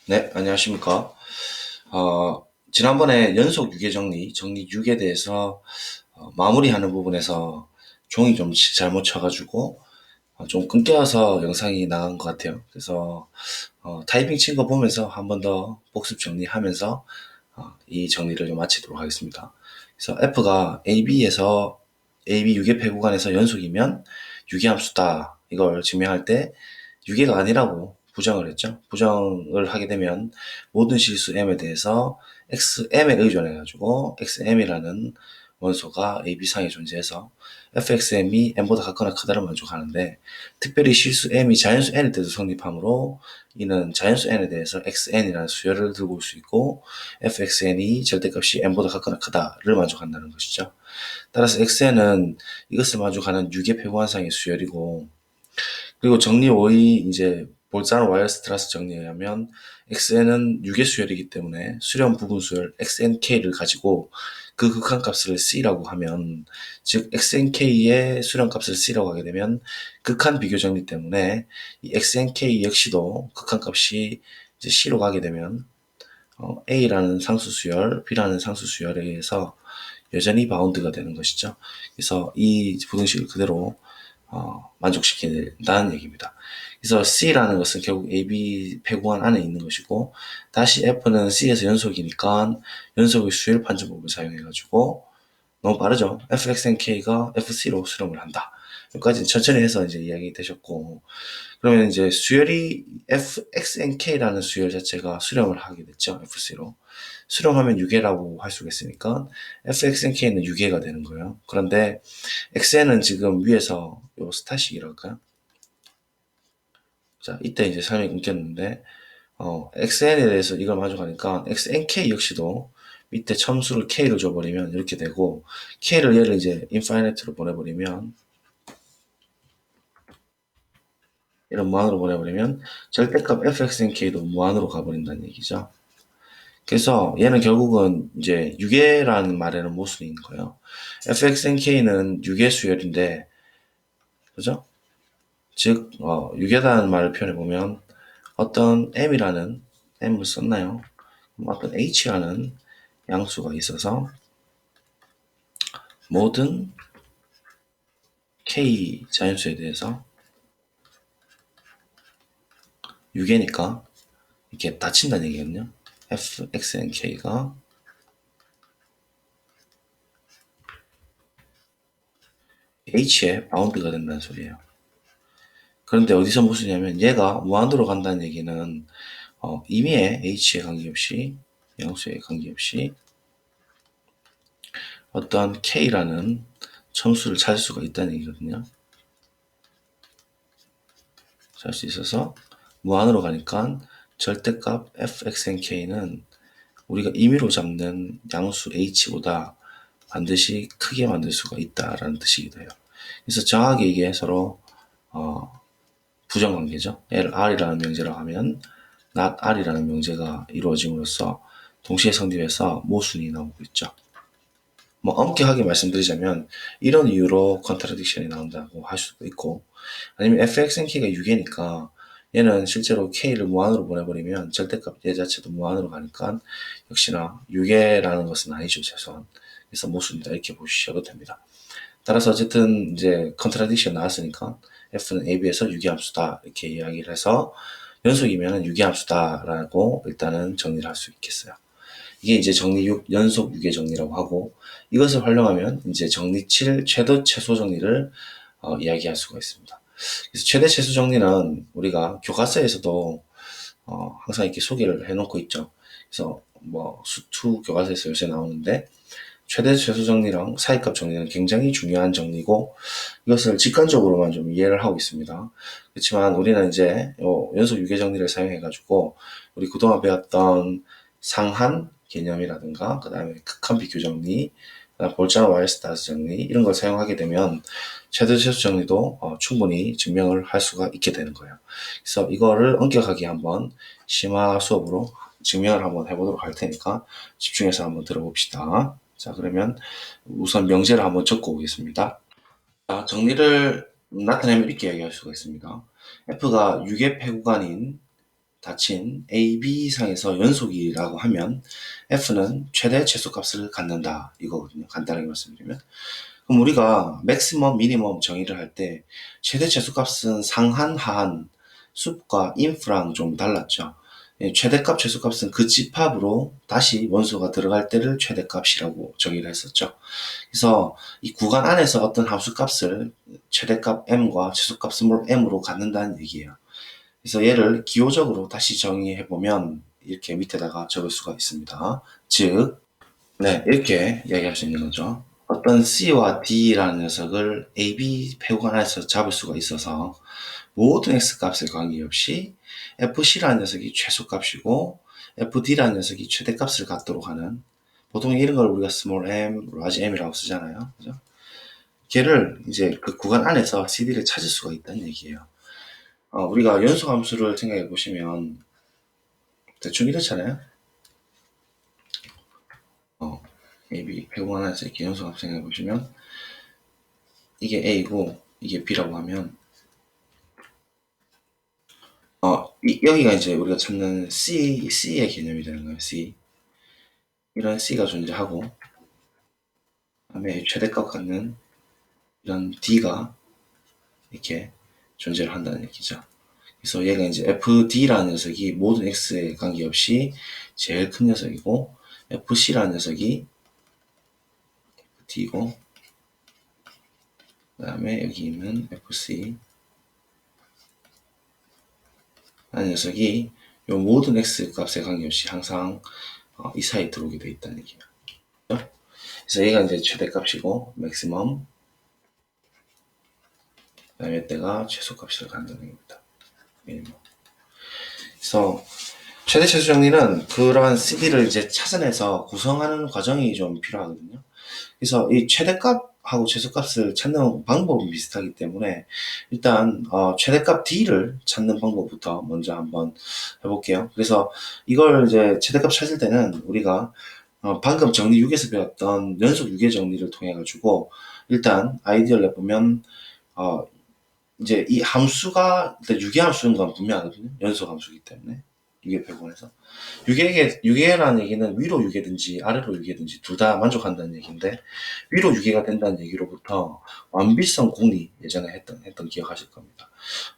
네, 안녕하십니까. 지난번에 연속 유계 정리 6에 대해서 마무리하는 부분에서 종이 좀 잘못 쳐가지고 좀 끊겨서 영상이 나간 것 같아요. 그래서 타이핑 친 거 보면서 한 번 더 복습 정리하면서 이 정리를 좀 마치도록 하겠습니다. 그래서 F가 AB에서 AB 유계폐 구간에서 연속이면 유계함수다. 이걸 증명할 때 유계가 아니라고 부정을 했죠. 부정을 하게 되면 모든 실수 m에 대해서 xm에 의존해가지고 xm이라는 원소가 AB상에 존재해서 fxm이 m보다 같거나 크다를 만족하는데, 특별히 실수 m이 자연수 n일 때도 성립하므로 이는 자연수 n에 대해서 xn이라는 수열을 들고 올 수 있고 fxn이 절대값이 m보다 같거나 크다를 만족한다는 것이죠. 따라서 xn은 이것을 만족하는 유계폐구환상의 수열이고, 그리고 정리 5의 이제 볼자노 와이어스트라스 정리에 의하면 xn은 유계수열이기 때문에 수렴 부분수열 xnk를 가지고 그 극한값을 c라고 하면, 즉 xnk의 수렴값을 c라고 하게 되면 극한 비교 정리 때문에 이 xnk 역시도 극한값이 이제 c로 가게 되면 a라는 상수수열, b라는 상수수열에 의해서 여전히 바운드가 되는 것이죠. 그래서 이 부등식을 그대로 만족시킨다는 얘기입니다. 그래서 C라는 것은 결국 AB 배구안 안에 있는 것이고, 다시 F는 C에서 연속이니까 연속의 수열 판정법을 사용해가지고, 너무 빠르죠? fxnk가 fc로 수렴을 한다. 여기까지 천천히 해서 이제 이야기 되셨고, 그러면 이제 수열이 fxnk라는 수열 자체가 수렴을 하게 됐죠. fc로. 수렴하면 유계라고 할 수가 있으니까 fxnk는 유계가 되는 거예요. 그런데 xn은 지금 위에서 요 스타식이라고 할까요? 자, 이때 이제 삶이 끊겼는데, xn에 대해서 이걸 만족하니까 xnk 역시도 밑에 첨수를 k로 줘버리면 이렇게 되고, k를 얘를 이제 인파이니트로 보내버리면, 이런 무한으로 보내버리면 절대값 fxnk도 무한으로 가버린다는 얘기죠. 그래서 얘는 결국은 이제 유계라는 말에는 모순이 있는 거예요. fxnk는 유계 수열인데, 그죠? 즉, 유계다는 말을 표현해보면 어떤 m을 썼나요? 어떤 h라는 양수가 있어서 모든 k 자연수에 대해서 유계니까 이렇게 닫힌다는 얘기거든요. fxnk가 h에 바운드가 된다는 소리예요. 그런데 어디서 무슨냐면 얘가 무한으로 간다는 얘기는 임의의 h에 관계없이, 양수에 관계없이 어떤 k라는 첨수를 찾을 수가 있다는 얘기거든요. 찾을 수 있어서 무한으로 가니까 절대값 fxnk는 우리가 임의로 잡는 양수 h보다 반드시 크게 만들 수가 있다라는 뜻이기도 해요. 그래서 정확하게 이게 서로 부정관계죠. r이라는 명제라고 하면 not r이라는 명제가 이루어짐으로써 동시에 성립해서 모순이 나오고 있죠. 뭐 엄격하게 말씀드리자면 이런 이유로 컨트라딕션이 나온다고 할 수도 있고, 아니면 fxnk가 유계니까 얘는 실제로 k를 무한으로 보내버리면 절대값 얘 자체도 무한으로 가니까 역시나 유계라는 것은 아니죠, 최소한. 그래서 모순이다 이렇게 보셔도 됩니다. 따라서 어쨌든 이제 컨트라딕션 나왔으니까 f는 ab에서 유계함수다 이렇게 이야기를 해서 연속이면 유계함수다라고 일단은 정리를 할 수 있겠어요. 이게 이제 정리 6 연속 유계 정리라고 하고, 이것을 활용하면 이제 정리 7 최대 최소 정리를 이야기할 수가 있습니다. 그래서 최대 최소 정리는 우리가 교과서에서도 항상 이렇게 소개를 해놓고 있죠. 그래서 뭐 수투 교과서에서 요새 나오는데, 최대 최소 정리랑 사이값 정리는 굉장히 중요한 정리고 이것을 직관적으로만 좀 이해를 하고 있습니다. 그렇지만 우리는 이제 연속 유계 정리를 사용해 가지고 우리 그동안 배웠던 상한 개념이라든가 그 다음에 극한 비교 정리, 그다음 볼자노 와이어스타스 정리 이런 걸 사용하게 되면 최대 최소 정리도 충분히 증명을 할 수가 있게 되는 거예요. 그래서 이거를 엄격하게 한번 심화 수업으로 증명을 한번 해보도록 할 테니까 집중해서 한번 들어봅시다. 자, 그러면 우선 명제를 한번 적고 오겠습니다. 자, 정리를 나타내면 이렇게 이야기할 수가 있습니다. F가 유계폐 구간인 닫힌 A, B 상에서 연속이라고 하면 F는 최대 최소값을 갖는다 이거거든요. 간단하게 말씀드리면. 그럼 우리가 맥시멈, 미니멈 정의를 할 때 최대 최소값은 상한, 하한, 숲과 인프랑 좀 달랐죠. 최대값, 최소값은 그 집합으로 다시 원소가 들어갈 때를 최대값이라고 정의를 했었죠. 그래서 이 구간 안에서 어떤 함수값을 최대값 m과 최소값 스몰 m으로 갖는다는 얘기예요. 그래서 얘를 기호적으로 다시 정의해보면 이렇게 밑에다가 적을 수가 있습니다. 즉, 네, 이렇게 이야기할 수 있는 거죠. 어떤 C와 D라는 녀석을 A, B 폐구간 안에서 잡을 수가 있어서 모든 X값에 관계없이 FC라는 녀석이 최소값이고 FD라는 녀석이 최대값을 갖도록 하는, 보통 이런 걸 우리가 small m, large m이라고 쓰잖아요. 그죠? 걔를 이제 그 구간 안에서 CD를 찾을 수가 있다는 얘기예요. 우리가 연소함수를 생각해 보시면 대충 이렇잖아요. AB 폐구간 안에서 이렇게 연소함수 생각해 보시면 이게 A고 이게 B라고 하면 여기가 이제 우리가 찾는 C의 개념이 되는 거예요. C. 이런 C가 존재하고, 그다음에 최대값 갖는 이런 D가 이렇게 존재를 한다는 얘기죠. 그래서 얘가 이제 FD라는 녀석이 모든 X에 관계없이 제일 큰 녀석이고, FC라는 녀석이 D고, 그 다음에 여기 있는 FC 라는 녀석이 요 모든 X 값에 관계없이 항상 이 사이에 들어오게 돼 있다는 얘기예요. 그래서 얘가 이제 최대값이고, 맥시멈, 그 다음에 때가 최소값을 갖는 겁니다. 미니멈. 그래서 최대 최소 정리는 그러한 CD를 이제 찾아내서 구성하는 과정이 좀 필요하거든요. 그래서 이 최대값하고 최소값을 찾는 방법이 비슷하기 때문에 일단 최대값 D를 찾는 방법부터 먼저 한번 해볼게요. 그래서 이걸 이제 최대값 찾을 때는 우리가 방금 정리 6에서 배웠던 연속 유계 정리를 통해 가지고 일단 아이디어를 내보면 이제 이 함수가 일단 유계함수인 건 분명하거든요. 연속 함수이기 때문에 유계 표본에서 유계라는 얘기는 위로 유계든지 아래로 유계든지 둘 다 만족한다는 얘기인데, 위로 유계가 된다는 얘기로부터 완비성 공리, 예전에 했던 기억하실 겁니다.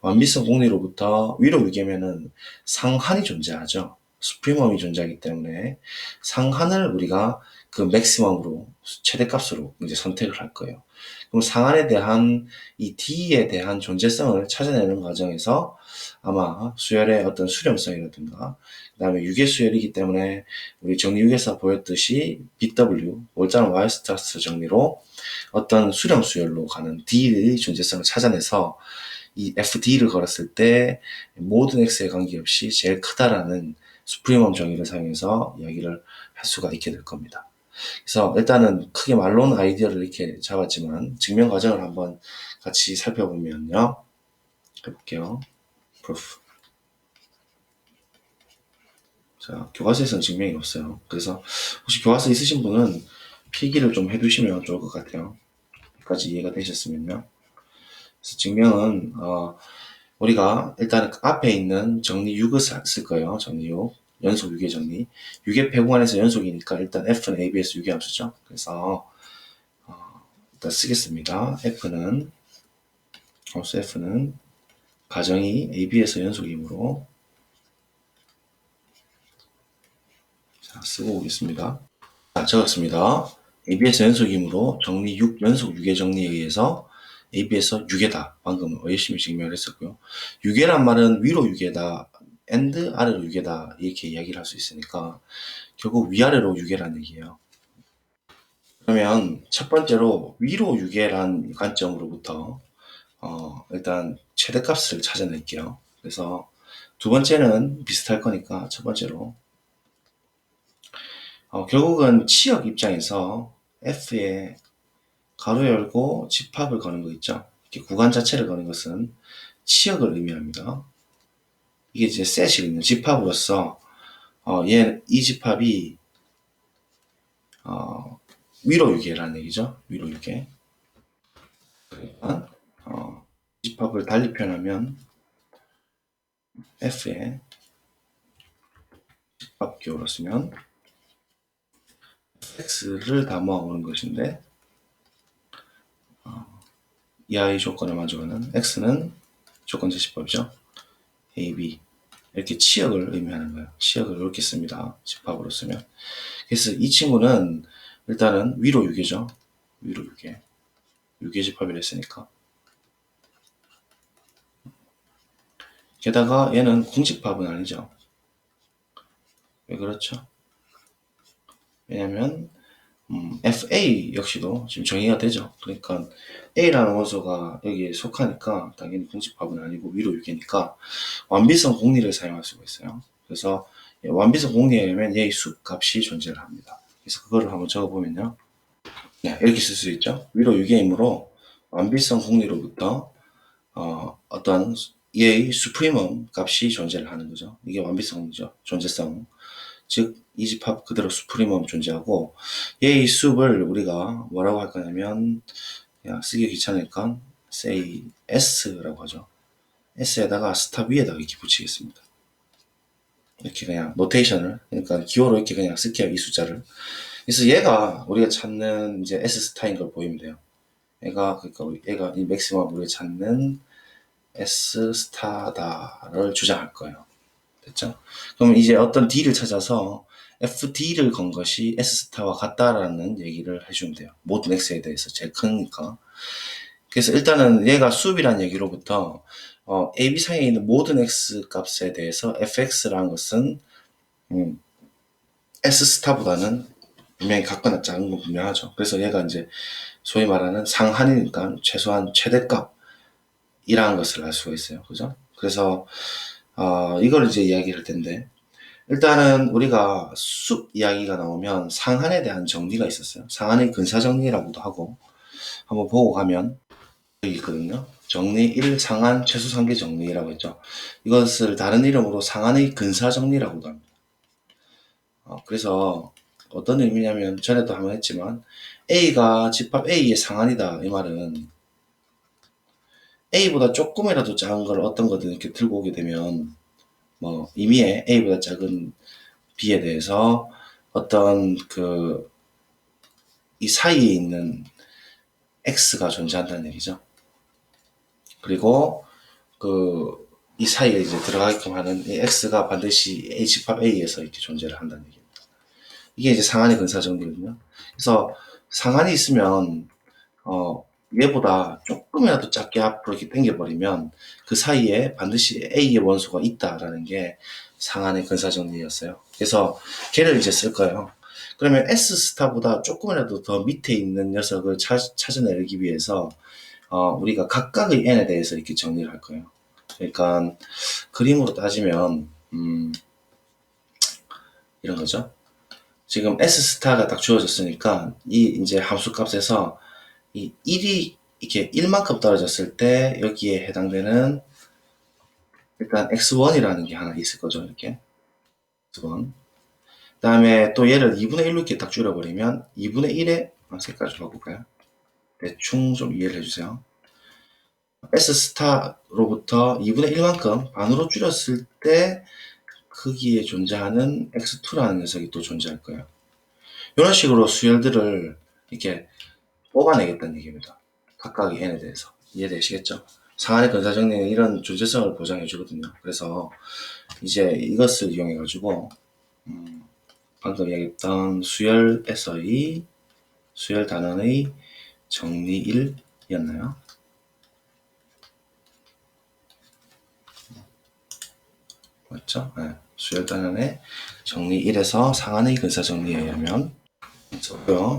완비성 공리로부터 위로 유계면은 상한이 존재하죠. 수프리멈이 존재하기 때문에 상한을 우리가 그 맥시멈으로 최대값으로 이제 선택을 할 거예요. 그럼 상한에 대한 이 D에 대한 존재성을 찾아내는 과정에서 아마 수열의 어떤 수렴성이라든가, 그 다음에 유계 수열이기 때문에 우리 정리 6에서 보였듯이 BW, 몰자는 와이스트라스 정리로 어떤 수렴 수열로 가는 D의 존재성을 찾아내서 이 FD를 걸었을 때 모든 X에 관계없이 제일 크다라는 수프리멈 정의를 사용해서 이야기를 할 수가 있게 될 겁니다. 그래서 일단은 크게 말로는 아이디어를 이렇게 잡았지만 증명 과정을 한번 같이 살펴보면요. 해볼게요. proof. 자, 교과서에서는 증명이 없어요. 그래서 혹시 교과서 있으신 분은 필기를 좀 해두시면 좋을 것 같아요. 여기까지 이해가 되셨으면요. 그래서 증명은 우리가 일단 앞에 있는 정리 6을 쓸 거예요. 정리 6. 연속 유계 정리. 유계 배분안에서 연속이니까 일단 F는 AB에서 유계함수죠. 그래서 일단 쓰겠습니다. 함수 F는 가정이 AB에서 연속이므로, 자, 쓰고 오겠습니다. 자, 적었습니다. AB에서 연속이므로 정리 6, 연속 유계 정리에 의해서 AB에서 유계다. 방금 열심히 증명을 했었고요. 유계란 말은 위로 유계다, and 아래로 유계다 이렇게 이야기를 할 수 있으니까 결국 위아래로 유계란 얘기예요. 그러면 첫 번째로 위로 유계란 관점으로부터 일단 최대값을 찾아낼게요. 그래서 두 번째는 비슷할 거니까 첫 번째로 결국은 치역 입장에서 F에 가로 열고 집합을 거는 거 있죠. 이렇게 구간 자체를 거는 것은 치역을 의미합니다. 이게 이제 셋이 있는 집합으로서 이 집합이 위로 유계라는 얘기죠. 위로 유계. 그러니까 집합을 달리 표현하면 F에 합기호로 쓰면 x를 다 모아오는 것인데 이하의 조건을 만족하는 x는 조건 제시법이죠. a, b 이렇게 치역을 의미하는 거예요. 치역을 이렇게 씁니다. 집합으로 쓰면. 그래서 이 친구는 일단은 위로 유계죠. 위로 유계. 유계 집합이라 했으니까. 게다가 얘는 궁집합은 아니죠. 왜 그렇죠? 왜냐면 FA 역시도 지금 정의가 되죠. 그러니까 A라는 원소가 여기에 속하니까 당연히 궁집합은 아니고 위로 유계니까 완비성 공리를 사용할 수가 있어요. 그래서 완비성 공리에 의하면 얘의 수값이 존재를 합니다. 그래서 그거를 한번 적어보면요. 네, 이렇게 쓸 수 있죠. 위로 유계이므로 완비성 공리로부터 어떤 얘의 수프리멈 값이 존재를 하는 거죠. 이게 완비성이죠. 존재성. 즉, 이 집합 그대로 수프리멈 존재하고 얘의 수를 우리가 뭐라고 할 거냐면 그냥 쓰기 귀찮으니까 say s라고 하죠. s에다가 스탑 위에다가 이렇게 붙이겠습니다. 이렇게 그냥 노테이션을 그러니까 기호로 이렇게 그냥 쓸게요. 이 숫자를. 그래서 얘가 우리가 찾는 이제 s 스타인 걸 보이면 돼요. 얘가 이 맥시멈 우리가 찾는 S 스타다를 주장할 거예요. 됐죠? 그럼 이제 어떤 D를 찾아서 FD를 건 것이 S 스타와 같다라는 얘기를 해주면 돼요. 모든 X에 대해서 제일 크니까. 그래서 일단은 얘가 수비란 얘기로부터 AB 상에 있는 모든 X 값에 대해서 fx라는 것은 S 스타보다는 분명히 같거나 작은 건 분명하죠. 그래서 얘가 이제 소위 말하는 상한이니까 최소한 최대값 이라는 것을 알 수가 있어요. 그죠? 그래서 이걸 이제 이야기를 할 텐데 일단은 우리가 숲 이야기가 나오면 상한에 대한 정리가 있었어요. 상한의 근사정리라고도 하고 한번 보고 가면 여기 있거든요. 정리 1 상한 최소 상계 정리라고 했죠. 이것을 다른 이름으로 상한의 근사정리라고도 합니다. 그래서 어떤 의미냐면 전에도 한번 했지만 A가 집합 A의 상한이다 이 말은 A보다 조금이라도 작은 걸 어떤 거든 이렇게 들고 오게 되면 뭐 임의의 A보다 작은 B에 대해서 어떤 이 사이에 있는 X가 존재한다는 얘기죠. 그리고 이 사이에 이제 들어가게끔 하는 이 X가 반드시 A 집합 A에서 이렇게 존재를 한다는 얘기입니다. 이게 이제 상한의 근사정리거든요. 그래서 상한이 있으면 얘보다 조금이라도 작게 앞으로 이렇게 당겨버리면 그 사이에 반드시 A의 원소가 있다라는 게 상한의 근사정리였어요. 그래서 걔를 이제 쓸 거예요. 그러면 S 스타보다 조금이라도 더 밑에 있는 녀석을 찾아내기 위해서 우리가 각각의 n에 대해서 이렇게 정리를 할 거예요. 그러니까 그림으로 따지면 이런 거죠. 지금 S 스타가 딱 주어졌으니까 이 이제 함수 값에서 이 1이 이렇게 1만큼 떨어졌을 때 여기에 해당되는 일단 x1이라는 게 하나 있을 거죠. 이렇게 x1. 그 다음에 또 얘를 2분의 1로 이렇게 딱 줄여버리면 2분의 1의 색깔 좀 바꿀까요? 대충 좀 이해를 해주세요. S 스타로부터 2분의 1만큼 반으로 줄였을 때 거기에 존재하는 x2라는 녀석이 또 존재할 거예요. 이런 식으로 수열들을 이렇게 뽑아내겠다는 얘기입니다. 각각의 n에 대해서. 이해되시겠죠? 상한의 근사정리는 이런 존재성을 보장해 주거든요. 그래서 이제 이것을 이용해 가지고 방금 이야기했던 수열에서의 수열 단원의 정리 1이었나요? 맞죠? 네. 수열 단원의 정리 1에서 상한의 근사정리에 의하면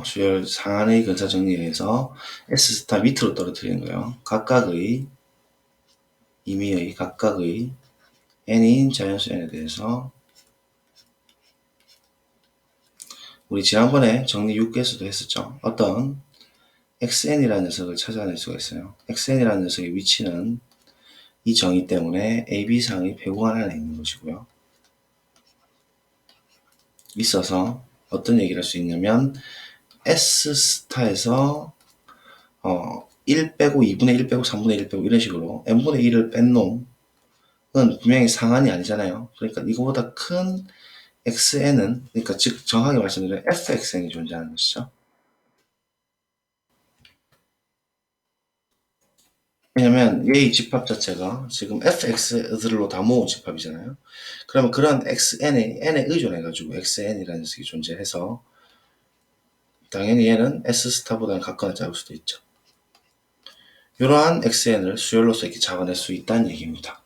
수열 상한의 근사정리에 의해서 S스타 밑으로 떨어뜨리는 거예요. 각각의 임의의 각각의 n인 자연수 n에 대해서 우리 지난번에 정리 6개에서도 했었죠. 어떤 xn이라는 녀석을 찾아낼 수가 있어요. xn이라는 녀석의 위치는 이 정의 때문에 AB상의 배후관 안에 있는 것이고요. 있어서 어떤 얘기를 할 수 있냐면 S스타에서 1 빼고 2분의 1 빼고 3분의 1 빼고 이런 식으로 n분의 1을 뺀 놈은 분명히 상한이 아니잖아요. 그러니까 이거보다 큰 xn은, 그러니까 즉 정확하게 말씀드리면 fxn이 존재하는 것이죠. 왜냐면 얘의 집합 자체가 지금 fx들로 다 모은 집합이잖아요. 그러면 그런 xn에 n에 의존해가지고 xn이라는 녀석이 존재해서 당연히 얘는 s 스타보다는 각각을 잡을 수도 있죠. 이러한 xn을 수열로서 이렇게 잡아낼 수 있다는 얘기입니다.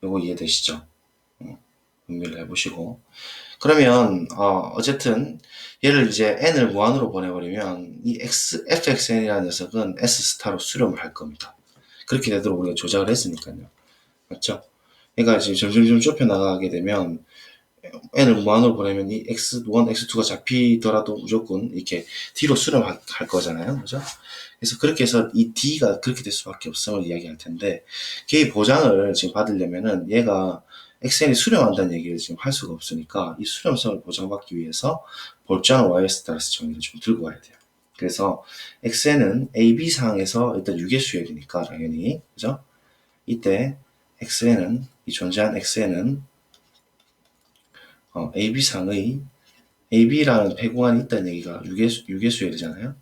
이거 이해되시죠? 음미를 해보시고. 그러면 어쨌든 얘를 이제 n을 무한으로 보내버리면 이 fxn이라는 녀석은 s 스타로 수렴을 할 겁니다. 그렇게 되도록 우리가 조작을 했으니까요. 맞죠? 그러니까 지금 점점 좁혀 나가게 되면 n을 무한으로 보내면 이 x1, x2가 잡히더라도 무조건 이렇게 d로 수렴할 거잖아요. 그죠? 그래서 그렇게 해서 이 d가 그렇게 될 수밖에 없음을 이야기할 텐데, 걔의 보장을 지금 받으려면은 얘가 xn이 수렴한다는 얘기를 지금 할 수가 없으니까 이 수렴성을 보장받기 위해서 볼자는 yx 따라서 정의를 좀 들고 와야 돼요. 그래서 xn은 ab 상에서 일단 유계수열이니까 당연히, 그죠? 이때 xn은, 이 존재한 xn은 AB상의 AB라는 배공안이 있다는 얘기가 유계수열이잖아요.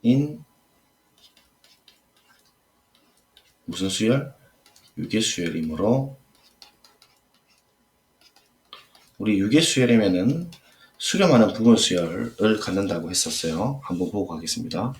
인 무슨 수열? 유계수열이므로 우리 유계수열이면은 수렴하는 부분 수열을 갖는다고 했었어요. 한번 보고 가겠습니다.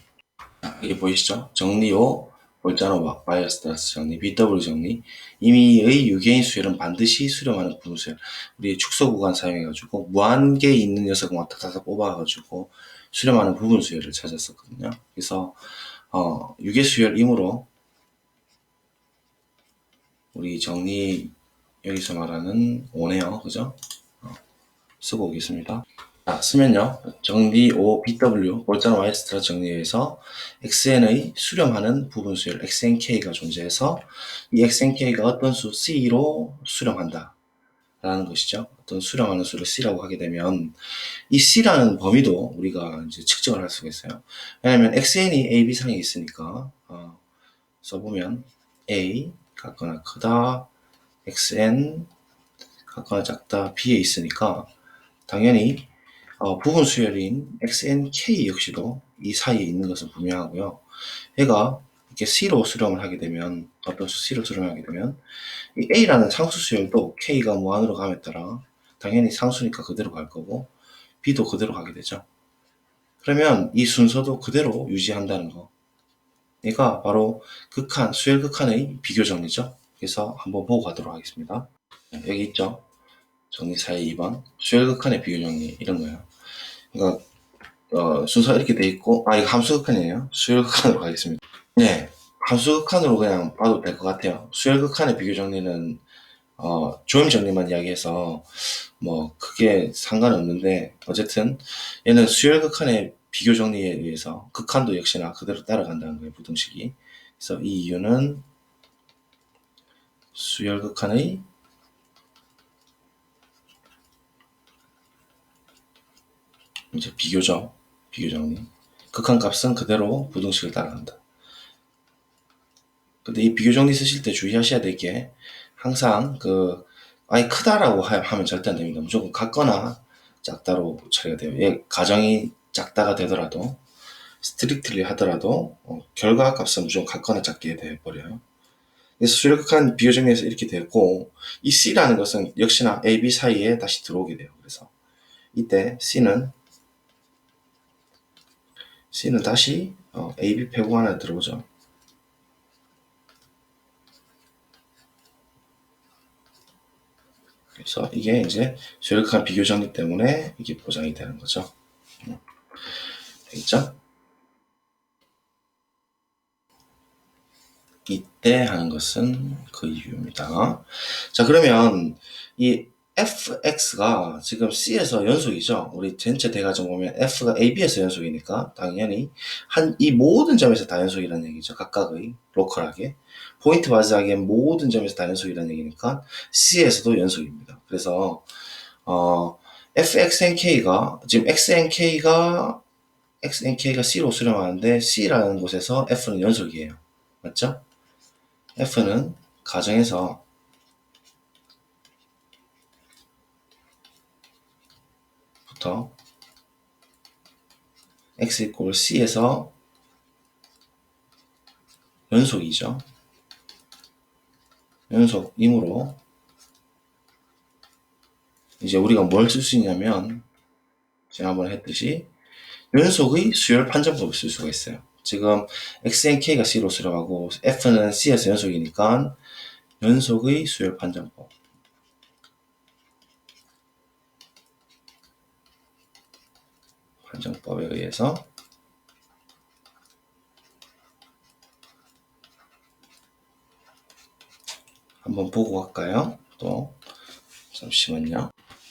이게 보이시죠? 정리5 볼자노 바이어스 정리 BW 정리 임의의 유계인 수열은 반드시 수렴하는 부분 수열. 우리 축소 구간 사용해가지고 무한계에 있는 녀석을 막 탁탁 뽑아가지고 수렴하는 부분 수열을 찾았었거든요. 그래서 유계 수열이므로 우리 정리 여기서 말하는 5네요. 그죠? 쓰고 오겠습니다. 자, 쓰면요. 정리 5 BW 볼자노 와이스트라 정리에서 xn의 수렴하는 부분 수열 xnk가 존재해서 이 xnk가 어떤 수 c로 수렴한다 라는 것이죠. 어떤 수렴하는 수를 c라고 하게 되면 이 c라는 범위도 우리가 이제 측정을 할 수가 있어요. 왜냐면 xn이 a, b 상에 있으니까 써보면 a 같거나 크다, xn 같거나 작다, b에 있으니까 당연히 부분 수열인 XNK 역시도 이 사이에 있는 것은 분명하고요. 얘가 이렇게 C로 수렴을 하게 되면, 어떤 수 C로 수렴을 하게 되면, 이 A라는 상수 수열도 K가 무한으로 감에 따라 당연히 상수니까 그대로 갈 거고, B도 그대로 가게 되죠. 그러면 이 순서도 그대로 유지한다는 거. 얘가 바로 극한, 수열 극한의 비교 정리죠. 그래서 한번 보고 가도록 하겠습니다. 여기 있죠. 정리 사이 2번. 수열 극한의 비교 정리, 이런 거예요. 그러니까 순서 이렇게 돼 있고, 이거 함수 극한이에요. 수열 극한으로 가겠습니다. 네, 함수 극한으로 그냥 봐도 될 것 같아요. 수열 극한의 비교 정리는 조임 정리만 이야기해서 뭐 크게 상관은 없는데, 어쨌든 얘는 수열 극한의 비교 정리에 의해서 극한도 역시나 그대로 따라간다는 거예요, 부등식이. 그래서 이 이유는 수열 극한의 이제 비교죠. 비교 정리. 극한 값은 그대로 부등식을 따라간다. 근데 이 비교 정리 쓰실 때 주의하셔야 될 게, 항상 아니 크다라고 하면 절대 안 됩니다. 무조건 같거나 작다로 처리가 돼요. 얘 가정이 작다가 되더라도, 스트릭트리 하더라도 결과 값은 무조건 같거나 작게 돼버려요. 그래서 수력한 비교 정리에서 이렇게 됐고, 이 C라는 것은 역시나 A, B 사이에 다시 들어오게 돼요. 그래서 이때 C는 다시 A, B 빼고 하나 들어오죠. 그래서 이게 이제 수력한 비교 정리 때문에 이게 보장이 되는 거죠. 되겠죠? 이때 하는 것은 그 이유입니다. 자, 그러면 이 fx가 지금 c에서 연속이죠. 우리 전체 대가정 보면 f가 ab에서 연속이니까 당연히 이 모든 점에서 다 연속이라는 얘기죠. 각각의 로컬하게 포인트 바즈하게 모든 점에서 다 연속이라는 얘기니까 c에서도 연속입니다. 그래서 fxnk가 지금 xnk가 c로 수렴하는데 c라는 곳에서 f는 연속이에요. 맞죠? f는 가정에서 A로부터 x 이퀄 c에서 연속이죠. 연속이므로 이제 우리가 뭘 쓸 수 있냐면 지난번에 했듯이 연속의 수열 판정법을 쓸 수가 있어요. 지금 xn k가 c로 수렴하고 f는 c에서 연속이니까 연속의 수열 판정법. 판정법에 의해서 한번 보고 갈까요? 또 잠시만요.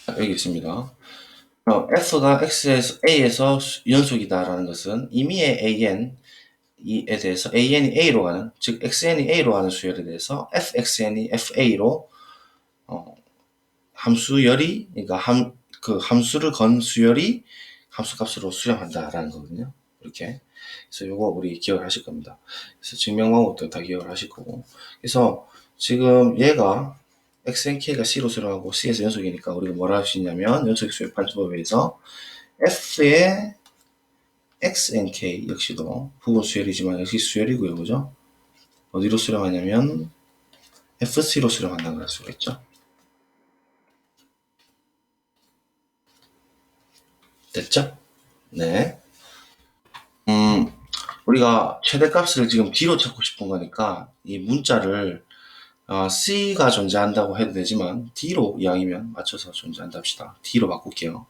여기 있습니다. f가 x에서 a에서 연속이다라는 것은 임의의 an에 대해서 an이 a로 가는, 즉 xn이 a로 가는 수열에 대해서 fxn이 fa로 함수열이, 그러니까 그 함수를 건 수열이 함수값으로 수렴한다라는 거거든요. 이렇게. 그래서 요거 우리 기억을 하실 겁니다. 그래서 증명 방법도 다 기억을 하실 거고. 그래서 지금 얘가 xnk가 c로 수렴하고 c에서 연속이니까 우리가 뭐라 할 수 있냐면 연속 수열 판정법에 의해서 f의 xnk 역시도 부분 수열이지만 역시 수열이고요. 그죠? 어디로 수렴하냐면 fc로 수렴한다고 할 수가 있죠. 됐죠? 네. 우리가 최대값을 지금 D로 찾고 싶은 거니까 이 문자를 C가 존재한다고 해도 되지만 D로 이왕이면 맞춰서 존재한다 합시다. D로 바꿀게요.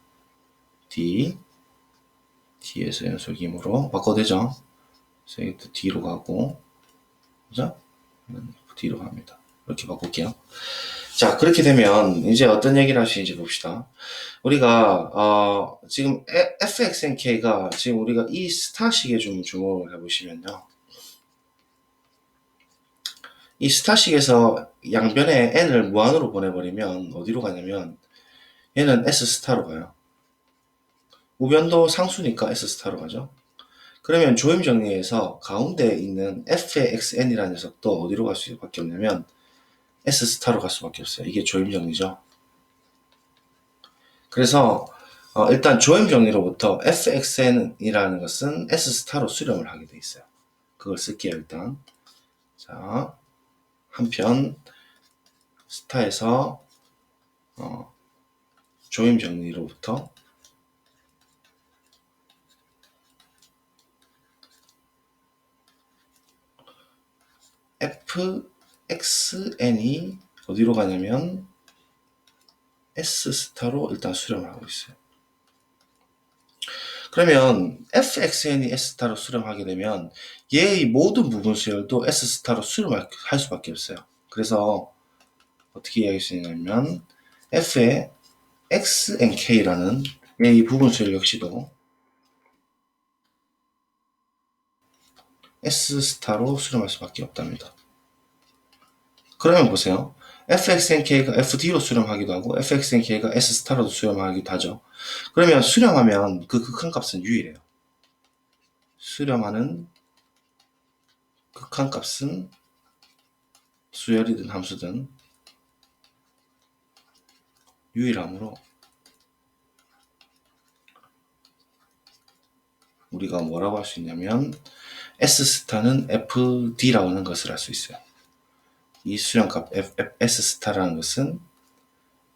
D에서 연속이므로 바꿔도 되죠? 그래서 이것도 D로 가고, 그죠? D로 갑니다. 이렇게 바꿀게요. 자, 그렇게 되면 이제 어떤 얘기를 할 수 있는지 봅시다. 우리가 지금 fxnk가 지금 우리가 이 스타식에 좀 주목을 해보시면요. 이 스타식에서 양변에 n을 무한으로 보내버리면 어디로 가냐면 얘는 s 스타로 가요. 우변도 상수니까 s 스타로 가죠. 그러면 조임 정리에서 가운데 있는 f의 xn이라는 녀석도 어디로 갈 수밖에 없냐면 s 스타로 갈 수밖에 없어요. 이게 조임 정리죠. 그래서 일단 조임 정리로부터 fxn이라는 것은 s 스타로 수렴을 하게 돼 있어요. 그걸 쓸게요. 일단 자, 한편 스타에서 조임 정리로부터 fxn이 어디로 가냐면 s 스타로 일단 수렴을 하고 있어요. 그러면 fxn이 s 스타로 수렴하게 되면 얘의 모든 부분 수열도 s 스타로 수렴할 수밖에 없어요. 그래서 어떻게 이야기할 수 있냐면 f의 xnk라는 얘의 부분 수열 역시도 s 스타로 수렴할 수밖에 없답니다. 그러면 보세요. fxnk가 fd로 수렴하기도 하고 fxnk가 s 스타로도 수렴하기도 하죠. 그러면 수렴하면 그 극한값은 유일해요. 수렴하는 극한값은 수열이든 함수든 유일하므로 우리가 뭐라고 할 수 있냐면 s 스타는 fd라고 하는 것을 알 수 있어요. 이 수렴값 s 스타라는 것은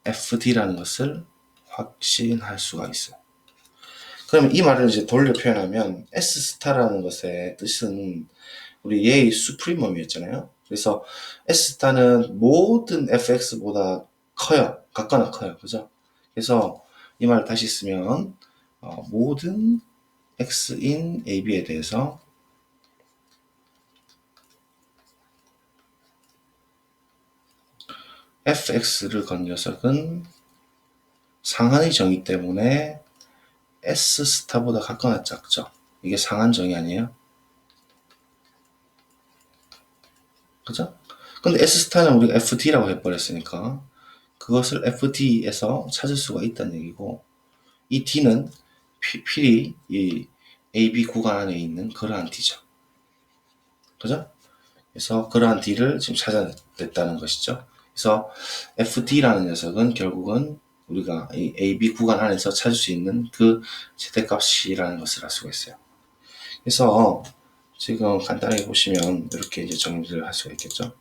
fd라는 것을 확신할 수가 있어요. 그러면 이 말을 이제 돌려 표현하면 s 스타라는 것의 뜻은 우리 얘의 수프리멈이었잖아요. 그래서 s 스타는 모든 fx보다 커요. 같거나 커요. 그죠? 그래서 이 말을 다시 쓰면 모든 x인 ab에 대해서 fx를 건 녀석은 상한의 정의 때문에 s 스타보다 같거나 작죠. 이게 상한 정의 아니에요? 그죠? 근데 s 스타는 우리가 fd라고 해버렸으니까 그것을 fd에서 찾을 수가 있다는 얘기고, 이 d는 필히 이 AB 구간 안에 있는 그러한 d죠. 그죠? 그래서 그러한 d를 지금 찾아냈다는 것이죠. 그래서 fd라는 녀석은 결국은 우리가 이 AB 구간 안에서 찾을 수 있는 그 최대값이라는 것을 알 수가 있어요. 그래서 지금 간단하게 보시면 이렇게 이제 정리를 할 수가 있겠죠.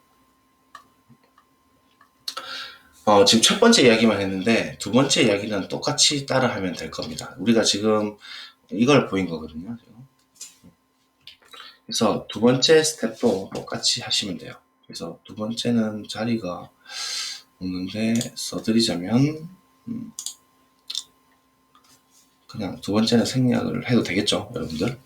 지금 첫 번째 이야기만 했는데 두 번째 이야기는 똑같이 따라 하면 될 겁니다. 우리가 지금 이걸 보인 거거든요. 그래서 두 번째 스텝도 똑같이 하시면 돼요. 그래서 두 번째는 자리가 없는데 써드리자면 그냥 두 번째는 생략을 해도 되겠죠, 여러분들.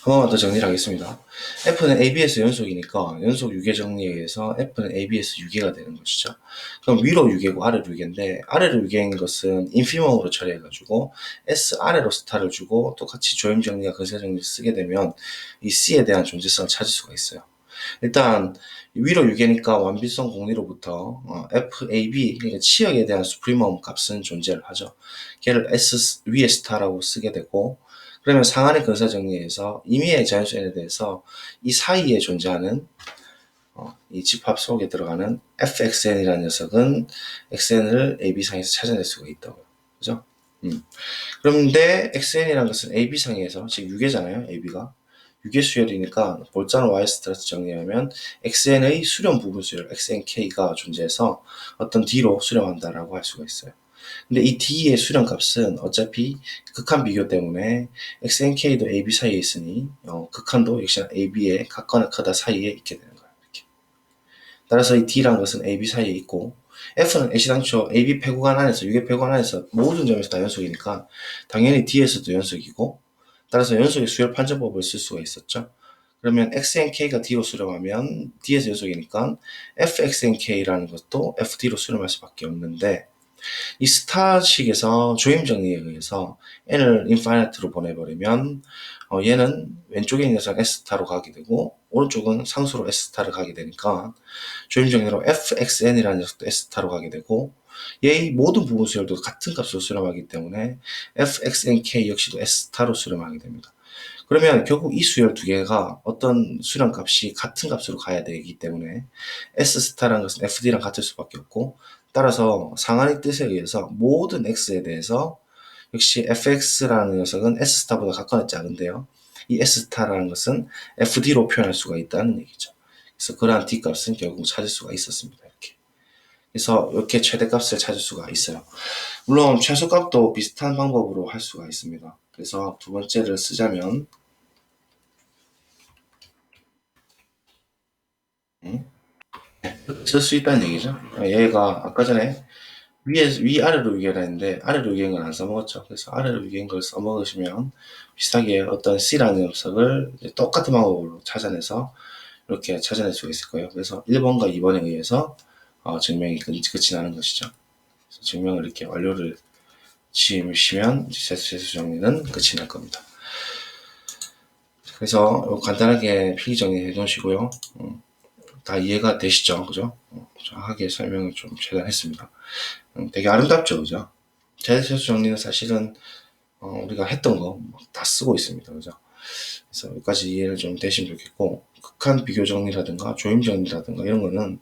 한 번만 더 정리를 하겠습니다. F는 AB에서 연속이니까 연속 유계 정리에 의해서 F는 AB에서 유계가 되는 것이죠. 그럼 위로 유계고 아래로 유계인데 아래로 유계인 것은 인피멈으로 처리해가지고 S 아래로 스타를 주고 똑같이 조임 정리와 근세 정리를 쓰게 되면 이 C에 대한 존재성을 찾을 수가 있어요. 일단 위로 유계니까 완비성 공리로부터 FAB 그러니까 치역에 대한 수프리멈 값은 존재를 하죠. 걔를 S 위에 스타라고 쓰게 되고 그러면 상한의 근사 정리에서 임의의 자연수 n에 대해서 이 사이에 존재하는 이 집합 속에 들어가는 fxn이라는 녀석은 xn을 ab상에서 찾아낼 수가 있다고요. 그죠? 그런데 xn이라는 것은 ab상에서 즉 유계잖아요. ab가. 유계 수열이니까 볼자는 y 스트레스 정리하면 xn의 수렴 부분 수열 xnk가 존재해서 어떤 d로 수렴한다라고 할 수가 있어요. 근데 이 d의 수렴값은 어차피 극한 비교 때문에 xnk도 ab 사이에 있으니 극한도 역시나 ab에 같거나 크다 사이에 있게 되는 거예요. 이렇게. 따라서 이 d라는 것은 ab 사이에 있고 f는 애시당초 ab 폐구간 안에서 유계 폐구간 안에서 모든 점에서 다 연속이니까 당연히 d에서도 연속이고 따라서 연속의 수열 판정법을 쓸 수가 있었죠. 그러면 xnk가 d로 수렴하면 d에서 연속이니까 fxnk라는 것도 fd로 수렴할 수밖에 없는데 이 스타식에서 조임 정리에 의해서 n을 인파이니트로 보내버리면 얘는 왼쪽에 있는 녀석 s타로 가게 되고 오른쪽은 상수로 s타를 가게 되니까 조임 정리로 fxn이라는 녀석도 s타로 가게 되고 얘의 모든 부분 수열도 같은 값으로 수렴하기 때문에 fxnk 역시도 s타로 수렴하게 됩니다. 그러면 결국 이 수열 두 개가 어떤 수렴 값이 같은 값으로 가야 되기 때문에 S스타라는 것은 FD랑 같을 수밖에 없고 따라서 상한의 뜻에 의해서 모든 X에 대해서 역시 fx라는 녀석은 S스타보다 각각은 작은데요. 이 S스타라는 것은 FD로 표현할 수가 있다는 얘기죠. 그래서 그러한 D값은 결국 찾을 수가 있었습니다. 이렇게. 그래서 이렇게 최대값을 찾을 수가 있어요. 물론 최소값도 비슷한 방법으로 할 수가 있습니다. 그래서 두 번째를 쓰자면 쓸 수 있다는 얘기죠. 얘가 아까 전에 위아래로 유기를 했는데 아래로 유기한 걸 안 써먹었죠. 그래서 아래로 유기한 걸 써먹으시면 비슷하게 어떤 C라는 녀석을 똑같은 방법으로 찾아내서 이렇게 찾아낼 수가 있을 거예요. 그래서 1번과 2번에 의해서 증명이 끝이 나는 것이죠. 그래서 증명을 이렇게 완료를 지으시면 세수 정리는 끝이 날 겁니다. 그래서 간단하게 필기 정리해 놓으시고요. 다 이해가 되시죠? 그죠? 정확하게 설명을 좀 최대한 했습니다. 되게 아름답죠? 그죠? 제세수 정리는 사실은 우리가 했던 거 다 쓰고 있습니다. 그죠? 그래서 여기까지 이해를 좀 되시면 좋겠고 극한 비교 정리라든가 조임 정리라든가 이런 거는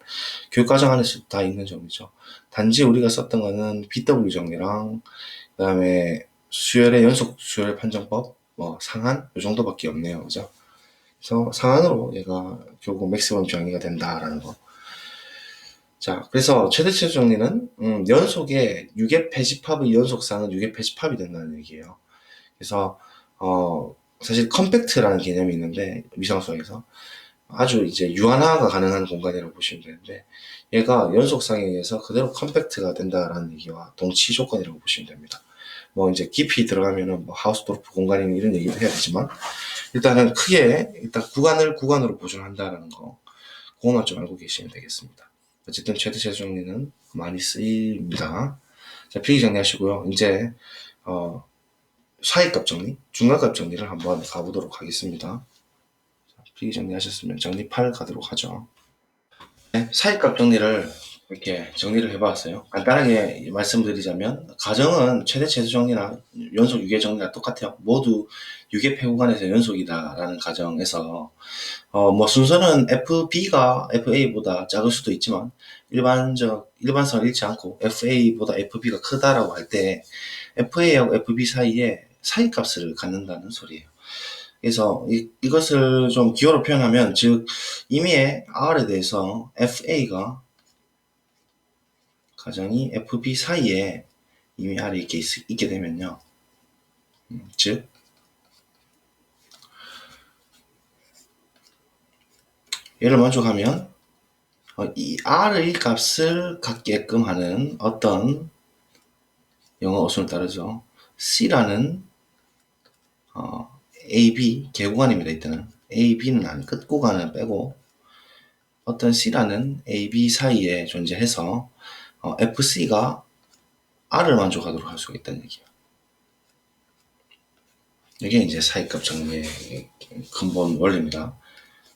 교육과정 안에서 다 있는 점이죠. 단지 우리가 썼던 거는 BW 정리랑 그 다음에 수열의 연속 수열 판정법 상한 이 정도밖에 없네요. 그죠? 그래서 상한으로 얘가 결국 맥시멈 정리가 된다라는 거. 자, 그래서 최대치수 정리는 연속의 유계 패집합의 연속상은 유계 패집합이 된다는 얘기예요. 그래서 사실 컴팩트라는 개념이 있는데 위상수학에서 아주 이제 유한화가 가능한 공간이라고 보시면 되는데 얘가 연속상에 의해서 그대로 컴팩트가 된다라는 얘기와 동치 조건이라고 보시면 됩니다. 뭐 이제 깊이 들어가면은 뭐 하우스도르프 공간이나 이런 얘기도 해야 되지만 일단은 크게 일단 구간으로 보존한다라는 거 그것만 좀 알고 계시면 되겠습니다. 어쨌든 최대치수 정리는 많이 쓰입니다. 자, 필기 정리하시고요. 이제 사이값 정리, 중간값 정리를 한번 가보도록 하겠습니다. 필기 정리하셨으면 정리 8 가도록 하죠. 네, 사이값 정리를 이렇게 정리를 해봤어요. 간단하게 말씀드리자면 가정은 최대 최소 정리나 연속 유계 정리나 똑같아요. 모두 유계 폐구간에서 연속이다라는 가정에서 뭐 순서는 FB가 FA보다 작을 수도 있지만 일반성을 잃지 않고 FA보다 FB가 크다라고 할 때 FA하고 FB 사이에 사이값을 갖는다는 소리예요. 그래서 이것을 좀 기호로 표현하면 즉 임의의 R에 대해서 FA가 가정이 FB 사이에 이미 R이 있게 되면요. 즉 얘를 만족하면 이 R의 값을 갖게끔 하는 어떤 영어 어순을 따르죠. C라는 AB 개구간입니다. 이때는 AB는 아닌 끝구간을 빼고 어떤 C라는 AB 사이에 존재해서 FC가 R을 만족하도록 할 수가 있다는 얘기예요. 이게 이제 사이값 정리의 근본 원리입니다.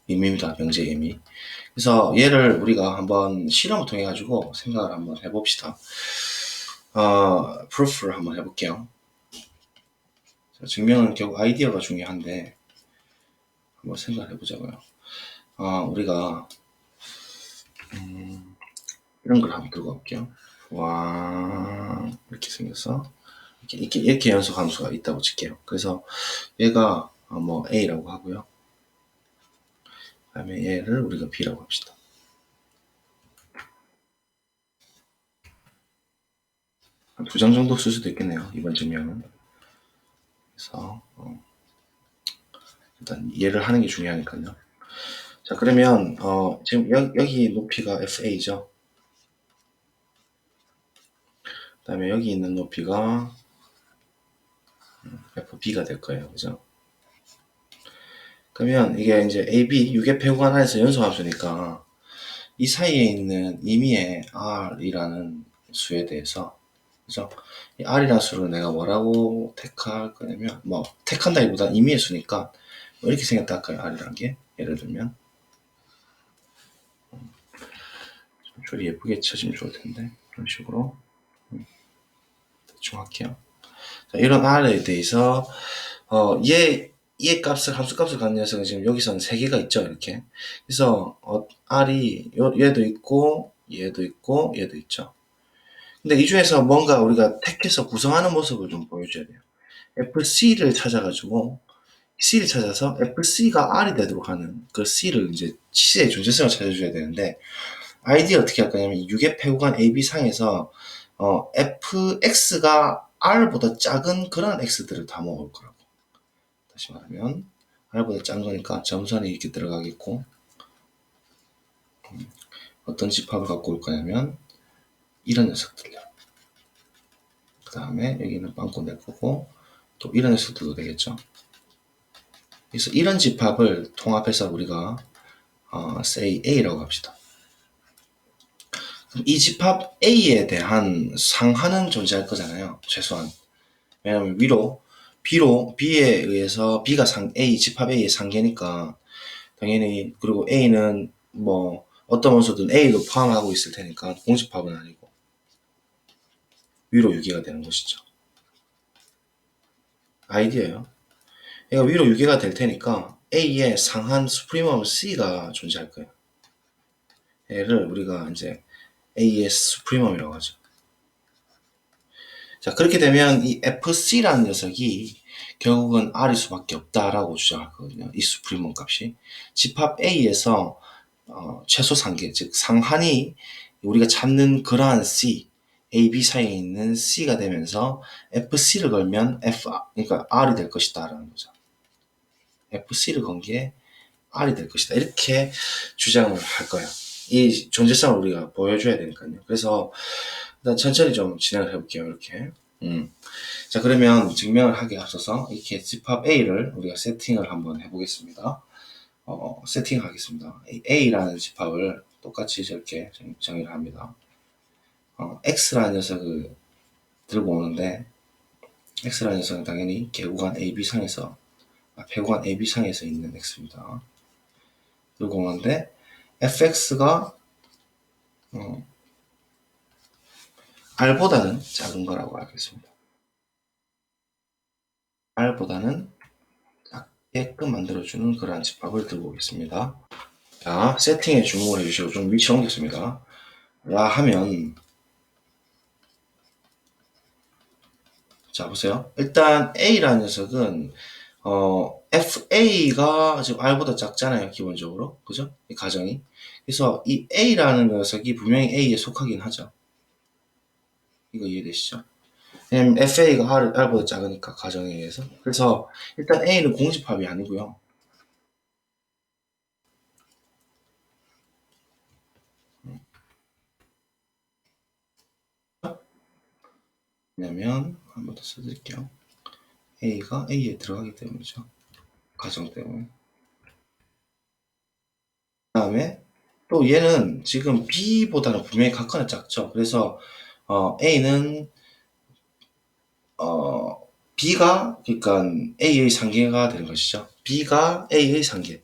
의미입니다. 명제의 의미. 그래서 얘를 우리가 한번 실험을 통해 가지고 생각을 한번 해봅시다. proof를 한번 해볼게요. 증명은 결국 아이디어가 중요한데 한번 생각을 해보자고요. 우리가 이런 걸 한번 들고 갈게요. 와 이렇게 생겨서 이렇게 연속 함수가 있다고 칠게요. 그래서 얘가 뭐 A라고 하고요. 그 다음에 얘를 우리가 B라고 합시다. 한 2장 정도 쓸 수도 있겠네요. 이번 증명은. 그래서 일단 얘를 하는 게 중요하니까요. 자 그러면 지금 여기 높이가 FA죠. 그 다음에 여기 있는 높이가 FB가 될 거예요. 그죠? 그러면 이게 이제 AB 유계폐구간 안에서 연소함수니까 이 사이에 있는 임의의 R이라는 수에 대해서 그죠? 이 R이라는 수를 내가 뭐라고 택할 거냐면 뭐 택한다기보다 임의의 수니까 뭐 이렇게 생겼다 할까요? R이라는 게 예를 들면 좀 줄이 예쁘게 쳐지면 좋을 텐데 이런 식으로 대충 할게요. 자, 이런 R에 대해서 얘 값을 함수 값을 갖는 녀석은 지금 여기서는 3개가 있죠. 이렇게. 그래서 R이 얘도 있고 얘도 있고 얘도 있죠. 근데 이 중에서 뭔가 우리가 택해서 구성하는 모습을 좀 보여줘야 돼요. FC를 찾아가지고 C를 찾아서 FC가 R이 되도록 하는 그 C를 이제 C의 존재성을 찾아줘야 되는데 아이디어 어떻게 할 거냐면 유계폐구간 AB 상에서 fx가 r보다 작은 그런 x들을 다 먹을 거라고. 다시 말하면 r보다 작은 거니까 점선이 이렇게 들어가겠고 어떤 집합을 갖고 올 거냐면 이런 녀석들요. 그 다음에 여기는 빵꾸 낼 거고 또 이런 녀석들도 되겠죠. 그래서 이런 집합을 통합해서 우리가 say A라고 합시다. 이 집합 A에 대한 상하는 존재할 거잖아요. 최소한. 왜냐면 B에 의해서 B가 A, 집합 A의 상계니까 당연히 그리고 A는 뭐 어떤 원소든 A도 포함하고 있을 테니까 공집합은 아니고 위로 유기가 되는 것이죠. 아이디어예요. 얘가 위로 유기가 될 테니까 A의 상한 수프리멈 C가 존재할 거예요. 얘를 우리가 이제 A의 수프리멈이라고 하죠. 자 그렇게 되면 이 FC라는 녀석이 결국은 R일 수밖에 없다라고 주장하거든요. 이 수프리멈 값이 집합 A에서 최소 상계 즉 상한이 우리가 찾는 그러한 C A, B 사이에 있는 C가 되면서 FC를 걸면 그러니까 R이 될 것이다 라는 거죠. FC를 건 게 R이 될 것이다 이렇게 주장을 할 거예요. 이 존재성을 우리가 보여줘야 되니까요. 그래서 일단 천천히 좀 진행을 해볼게요. 이렇게. 자 그러면 증명을 하기에 앞서서 이렇게 집합 A를 우리가 세팅을 한번 해보겠습니다. 세팅하겠습니다. A라는 집합을 똑같이 저렇게 정의를 합니다. X라는 녀석을 들고 오는데 X라는 녀석은 당연히 개구간 AB상에서 배구간 AB상에서 있는 X입니다. 들고 오는데 fx가 r보다는 작은 거라고 하겠습니다. r보다는 작게끔 만들어주는 그러한 집합을 들고 오겠습니다. 자, 세팅에 주목을 해주시고 좀 위치 옮겼습니다. 라 하면 자 보세요. 일단 A라는 녀석은 FA가 지금 R보다 작잖아요. 기본적으로. 그죠? 이 가정이. 그래서 이 A라는 녀석이 분명히 A에 속하긴 하죠. 이거 이해되시죠? 왜냐면 FA가 R보다 작으니까 가정에 의해서. 그래서 일단 A는 공집합이 아니고요. 왜냐면 한 번 더 써드릴게요. A가 A에 들어가기 때문이죠. 가정 때문에. 그 다음에 또 얘는 지금 B보다는 분명히 각각은 작죠. 그래서 A는 B가 그러니까 A의 상계가 되는 것이죠. B가 A의 상계.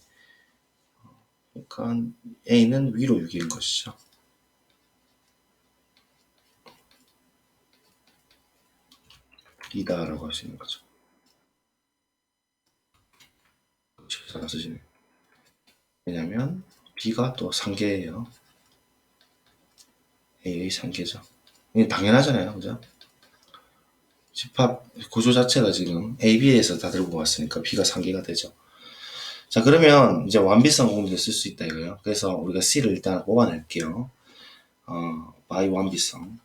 그러니까 A는 위로 6인 것이죠. B다라고 할 수 있는 거죠. 잘 쓰시네. 왜냐면 B가 또 상계예요. A의 상계죠. 이게 당연하잖아요. 그죠? 집합 구조 자체가 지금 AB에서 다 들고 왔으니까 B가 상계가 되죠. 자, 그러면 이제 완비성 공리를 쓸 수 있다 이거예요. 그래서 우리가 C를 일단 뽑아낼게요. by 완비성.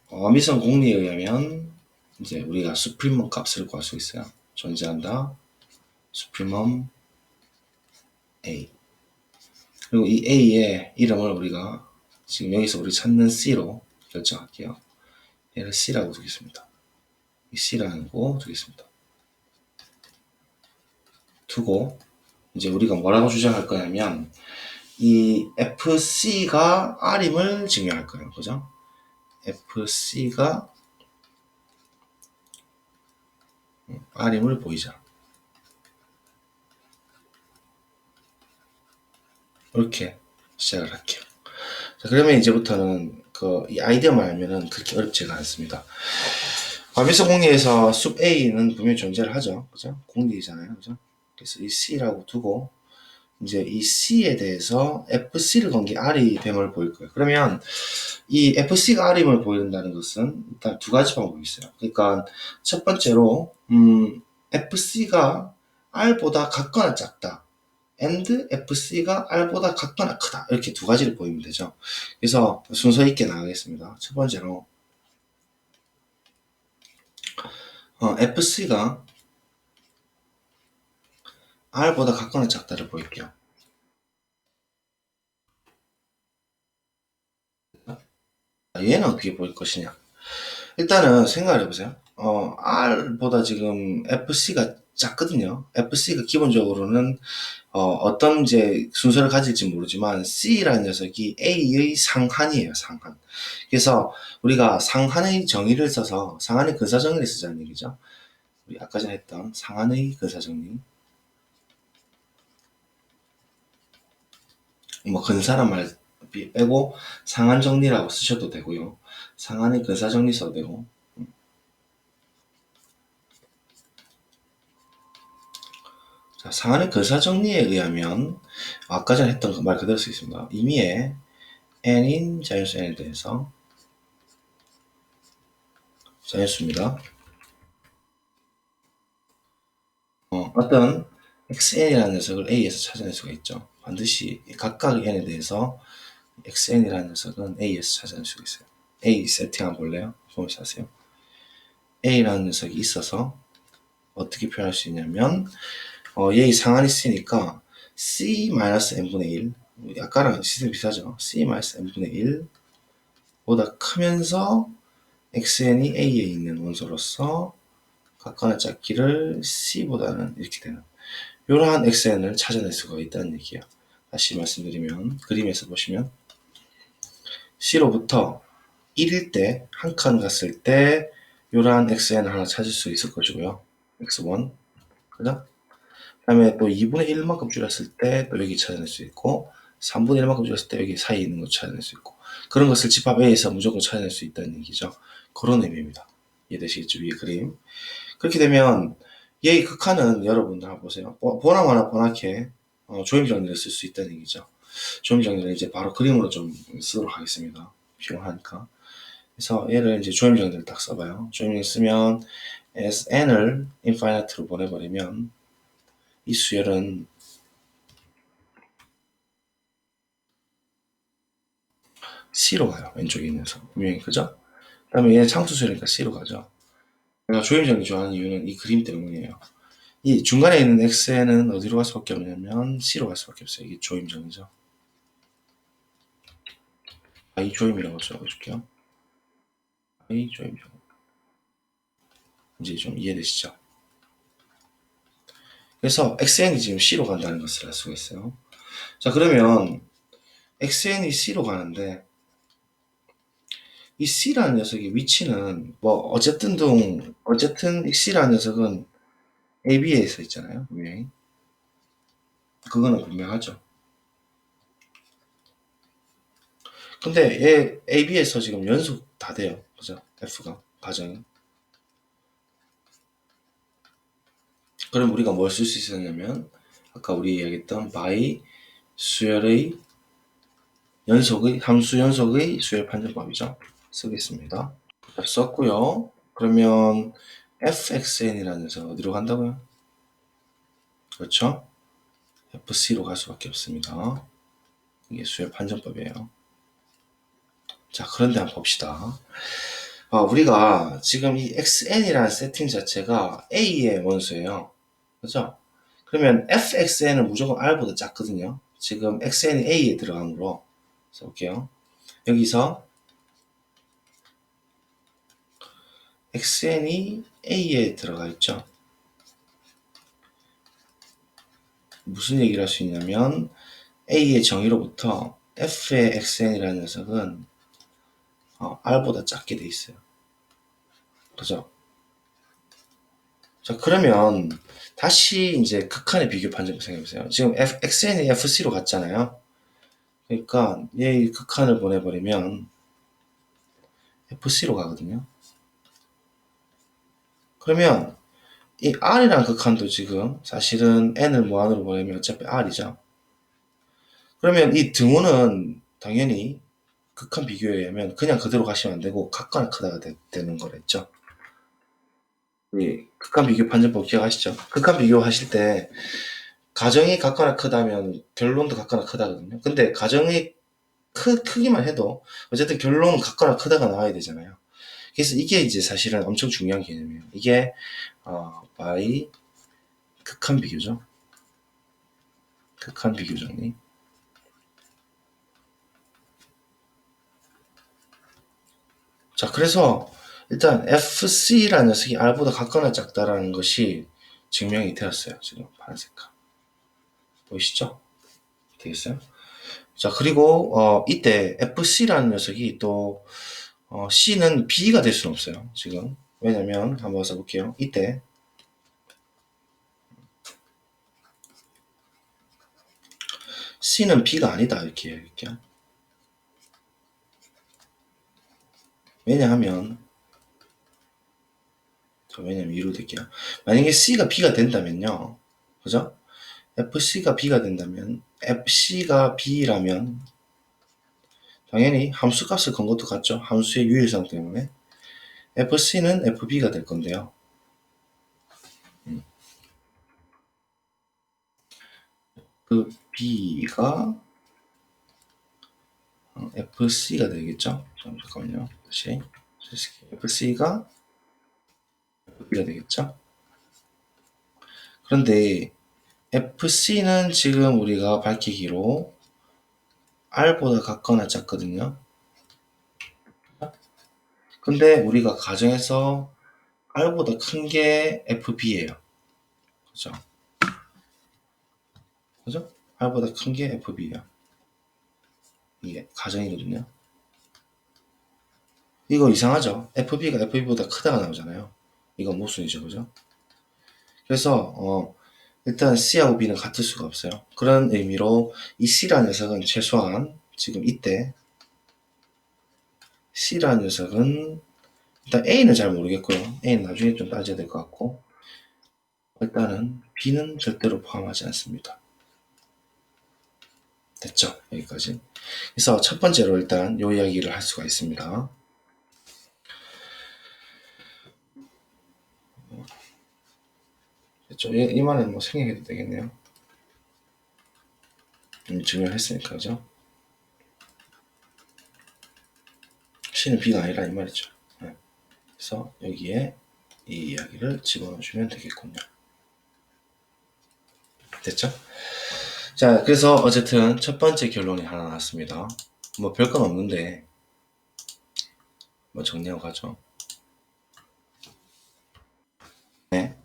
완비성 공리에 의하면 이제 우리가 수프리멈 값을 구할 수 있어요. 존재한다. 수프리멈 A. 그리고 이 A의 이름을 우리가 지금 여기서 우리 찾는 C로 결정할게요. 얘를 C라고 두겠습니다. 이 C라는 거 두겠습니다. 두고 이제 우리가 뭐라고 주장할 거냐면 이 FC가 R임을 증명할 거예요. 그죠? FC가 R임을 보이자. 이렇게 시작을 할게요. 자, 그러면 이제부터는 이 아이디어만 알면은 그렇게 어렵지가 않습니다. 과비수 공리에서 숲 A는 분명히 존재를 하죠. 그죠? 공리잖아요. 그죠? 그래서 이 C라고 두고, 이제 이 C에 대해서 FC를 건 게 R이 됨을 보일 거예요. 그러면 이 FC가 R임을 보인다는 것은 일단 두 가지 방법이 있어요. 그러니까 첫 번째로, FC가 R보다 같거나 작다. and FC가 R보다 같거나 크다. 이렇게 두 가지를 보이면 되죠. 그래서 순서 있게 나가겠습니다. 첫 번째로 FC가 R보다 같거나 작다를 보일게요. 얘는 어떻게 보일 것이냐. 일단은 생각을 해보세요. R보다 지금 FC가 작거든요. FC가 기본적으로는 어떤 이제 순서를 가질지 모르지만 C라는 녀석이 A의 상한이에요. 상한. 그래서 우리가 상한의 정의를 써서 상한의 근사정의를 쓰자는 얘기죠. 우리 아까 전에 했던 상한의 근사정리. 뭐 근사란 말 빼고 상한 정리라고 쓰셔도 되고요. 상한의 근사 정리 써도 되고. 자, 상한의 근사 정리에 의하면 아까 전에 했던 그 말 그대로 쓰겠습니다. 임의의 n인 자연수 n에 대해서 자연수입니다. 어떤 xn이라는 녀석을 a에서 찾아낼 수가 있죠. 반드시 각각 n에 대해서 xn이라는 녀석은 a에서 찾아낼 수가 있어요. a 세팅 한번 볼래요? 보면서 하세요. a라는 녀석이 있어서 어떻게 표현할 수 있냐면 얘의 상한이 C니까 C-n분의 1 아까랑 시스템 비슷하죠. C-n분의 1 보다 크면서 xn이 a에 있는 원소로서 각각의 짝기를 C보다는 이렇게 되는 이러한 xn을 찾아낼 수가 있다는 얘기예요. 다시 말씀드리면 그림에서 보시면 C로부터 1일 때 한 칸 갔을 때 이러한 xn을 하나 찾을 수 있을 것이고요. x1 그죠? 다음에 또 2분의 1만큼 줄였을 때 또 여기 찾아낼 수 있고 3분의 1만큼 줄였을 때 여기 사이에 있는 거 찾아낼 수 있고 그런 것을 집합 A에서 무조건 찾아낼 수 있다는 얘기죠. 그런 의미입니다. 이해되시겠죠? 위에 그림. 그렇게 되면 얘의 극한은 여러분들 한번 보세요. 보나마나 뻔하게 조임 정리를 쓸 수 있다는 얘기죠. 조임 정리를 이제 바로 그림으로 좀 쓰도록 하겠습니다. 필요하니까. 그래서 얘를 이제 조임 정리를 딱 써봐요. 조임 정리 쓰면 as n을 infinite로 보내버리면 이 수열은 C로 가요. 왼쪽에 있는 수. 분명히 그죠? 그 다음에 얘는 창수수열이니까 C로 가죠. 내가 조임 정리 좋아하는 이유는 이 그림 때문이에요. 이 중간에 있는 x는 어디로 갈 수밖에 없냐면 C로 갈 수밖에 없어요. 이게 조임 정리죠. I 조임이라고 적어줄게요. I 조임 정 이제 좀 이해되시죠? 그래서 xn이 지금 C로 간다는 것을 알 수가 있어요. 자, 그러면 xn이 C로 가는데 이 C라는 녀석의 위치는 뭐 어쨌든 이 C라는 녀석은 AB에 서 있잖아요. 분명히. 그거는 분명하죠. 근데 얘 AB에서 지금 연속 다 돼요. 그죠? F가 가정이. 그럼 우리가 뭘 쓸 수 있었냐면 아까 우리 이야기했던 by 수열의 연속의 함수 연속의 수열 판정법이죠. 쓰겠습니다. 썼고요. 그러면 fxn이라는 녀석 어디로 간다고요? 그렇죠? fc로 갈 수밖에 없습니다. 이게 수열 판정법이에요. 자, 그런데 한번 봅시다. 우리가 지금 이 xn이라는 세팅 자체가 a의 원수예요. 그죠? 그러면 fxn은 무조건 r보다 작거든요. 지금 xn이 a에 들어가므로 써볼게요. 여기서 xn이 a에 들어가 있죠. 무슨 얘기를 할 수 있냐면 a의 정의로부터 f의 xn이라는 녀석은 r보다 작게 돼 있어요. 그죠? 자, 그러면 다시 이제 극한의 비교 판정 생각해보세요. 지금 xn이 fc로 갔잖아요. 그러니까 얘의 극한을 보내버리면 fc로 가거든요. 그러면 이 r이라는 극한도 지금 사실은 n을 무한으로 보내면 어차피 r이죠. 그러면 이 등호는 당연히 극한 비교에 의하면 그냥 그대로 가시면 안 되고 각각은 크다가 되는 거랬죠. 이 극한 비교 판정법 기억하시죠? 극한 비교 하실 때 가정이 각각나 크다면 결론도 각각나 크다거든요. 근데 가정이 크기만 해도 어쨌든 결론은 각각나 크다가 나와야 되잖아요. 그래서 이게 이제 사실은 엄청 중요한 개념이에요. 이게 by 극한 비교죠. 극한 비교 정리. 자, 그래서 일단 FC라는 녀석이 R보다 각각나 작다라는 것이 증명이 되었어요. 지금 파란 색깔. 보이시죠? 되겠어요? 자, 그리고 이때 FC라는 녀석이 또 C는 B가 될 수는 없어요. 지금. 왜냐면 한번 써볼게요. 이때 C는 B가 아니다 이렇게 얘기할게요. 왜냐하면 이유로 될게요. 만약에 C가 B가 된다면요. 그죠? FC가 B가 된다면 FC가 B라면 당연히 함수값을 건 것도 같죠. 함수의 유일성 때문에 FC는 FB가 될 건데요. 그 B가 FC가 되겠죠. 잠깐만요. 다시 FC가 FB가 되겠죠. 그런데 FC는 지금 우리가 밝히기로 R보다 같거나 작거든요. 근데 우리가 가정에서 R보다 큰 게 FB예요. 그죠? 그죠? R보다 큰 게 FB예요. 이게 가정이거든요. 이거 이상하죠? FB가 FB보다 크다가 나오잖아요. 이건 모순이죠, 그죠? 그래서 일단 C하고 B는 같을 수가 없어요. 그런 의미로 이 C라는 녀석은 최소한 지금 이때 C라는 녀석은 일단 A는 잘 모르겠고요. A는 나중에 좀 따져야 될 것 같고 일단은 B는 절대로 포함하지 않습니다. 됐죠? 여기까지. 그래서 첫 번째로 일단 요 이야기를 할 수가 있습니다. 됐죠? 이 말은 뭐 생략해도 되겠네요. 증명했으니까, 그죠? C는 B가 아니라 이 말이죠. 네. 그래서 여기에 이 이야기를 집어넣어주면 되겠군요. 됐죠? 자, 그래서 어쨌든 첫 번째 결론이 하나 나왔습니다. 뭐 별건 없는데 뭐 정리하고 가죠. 네.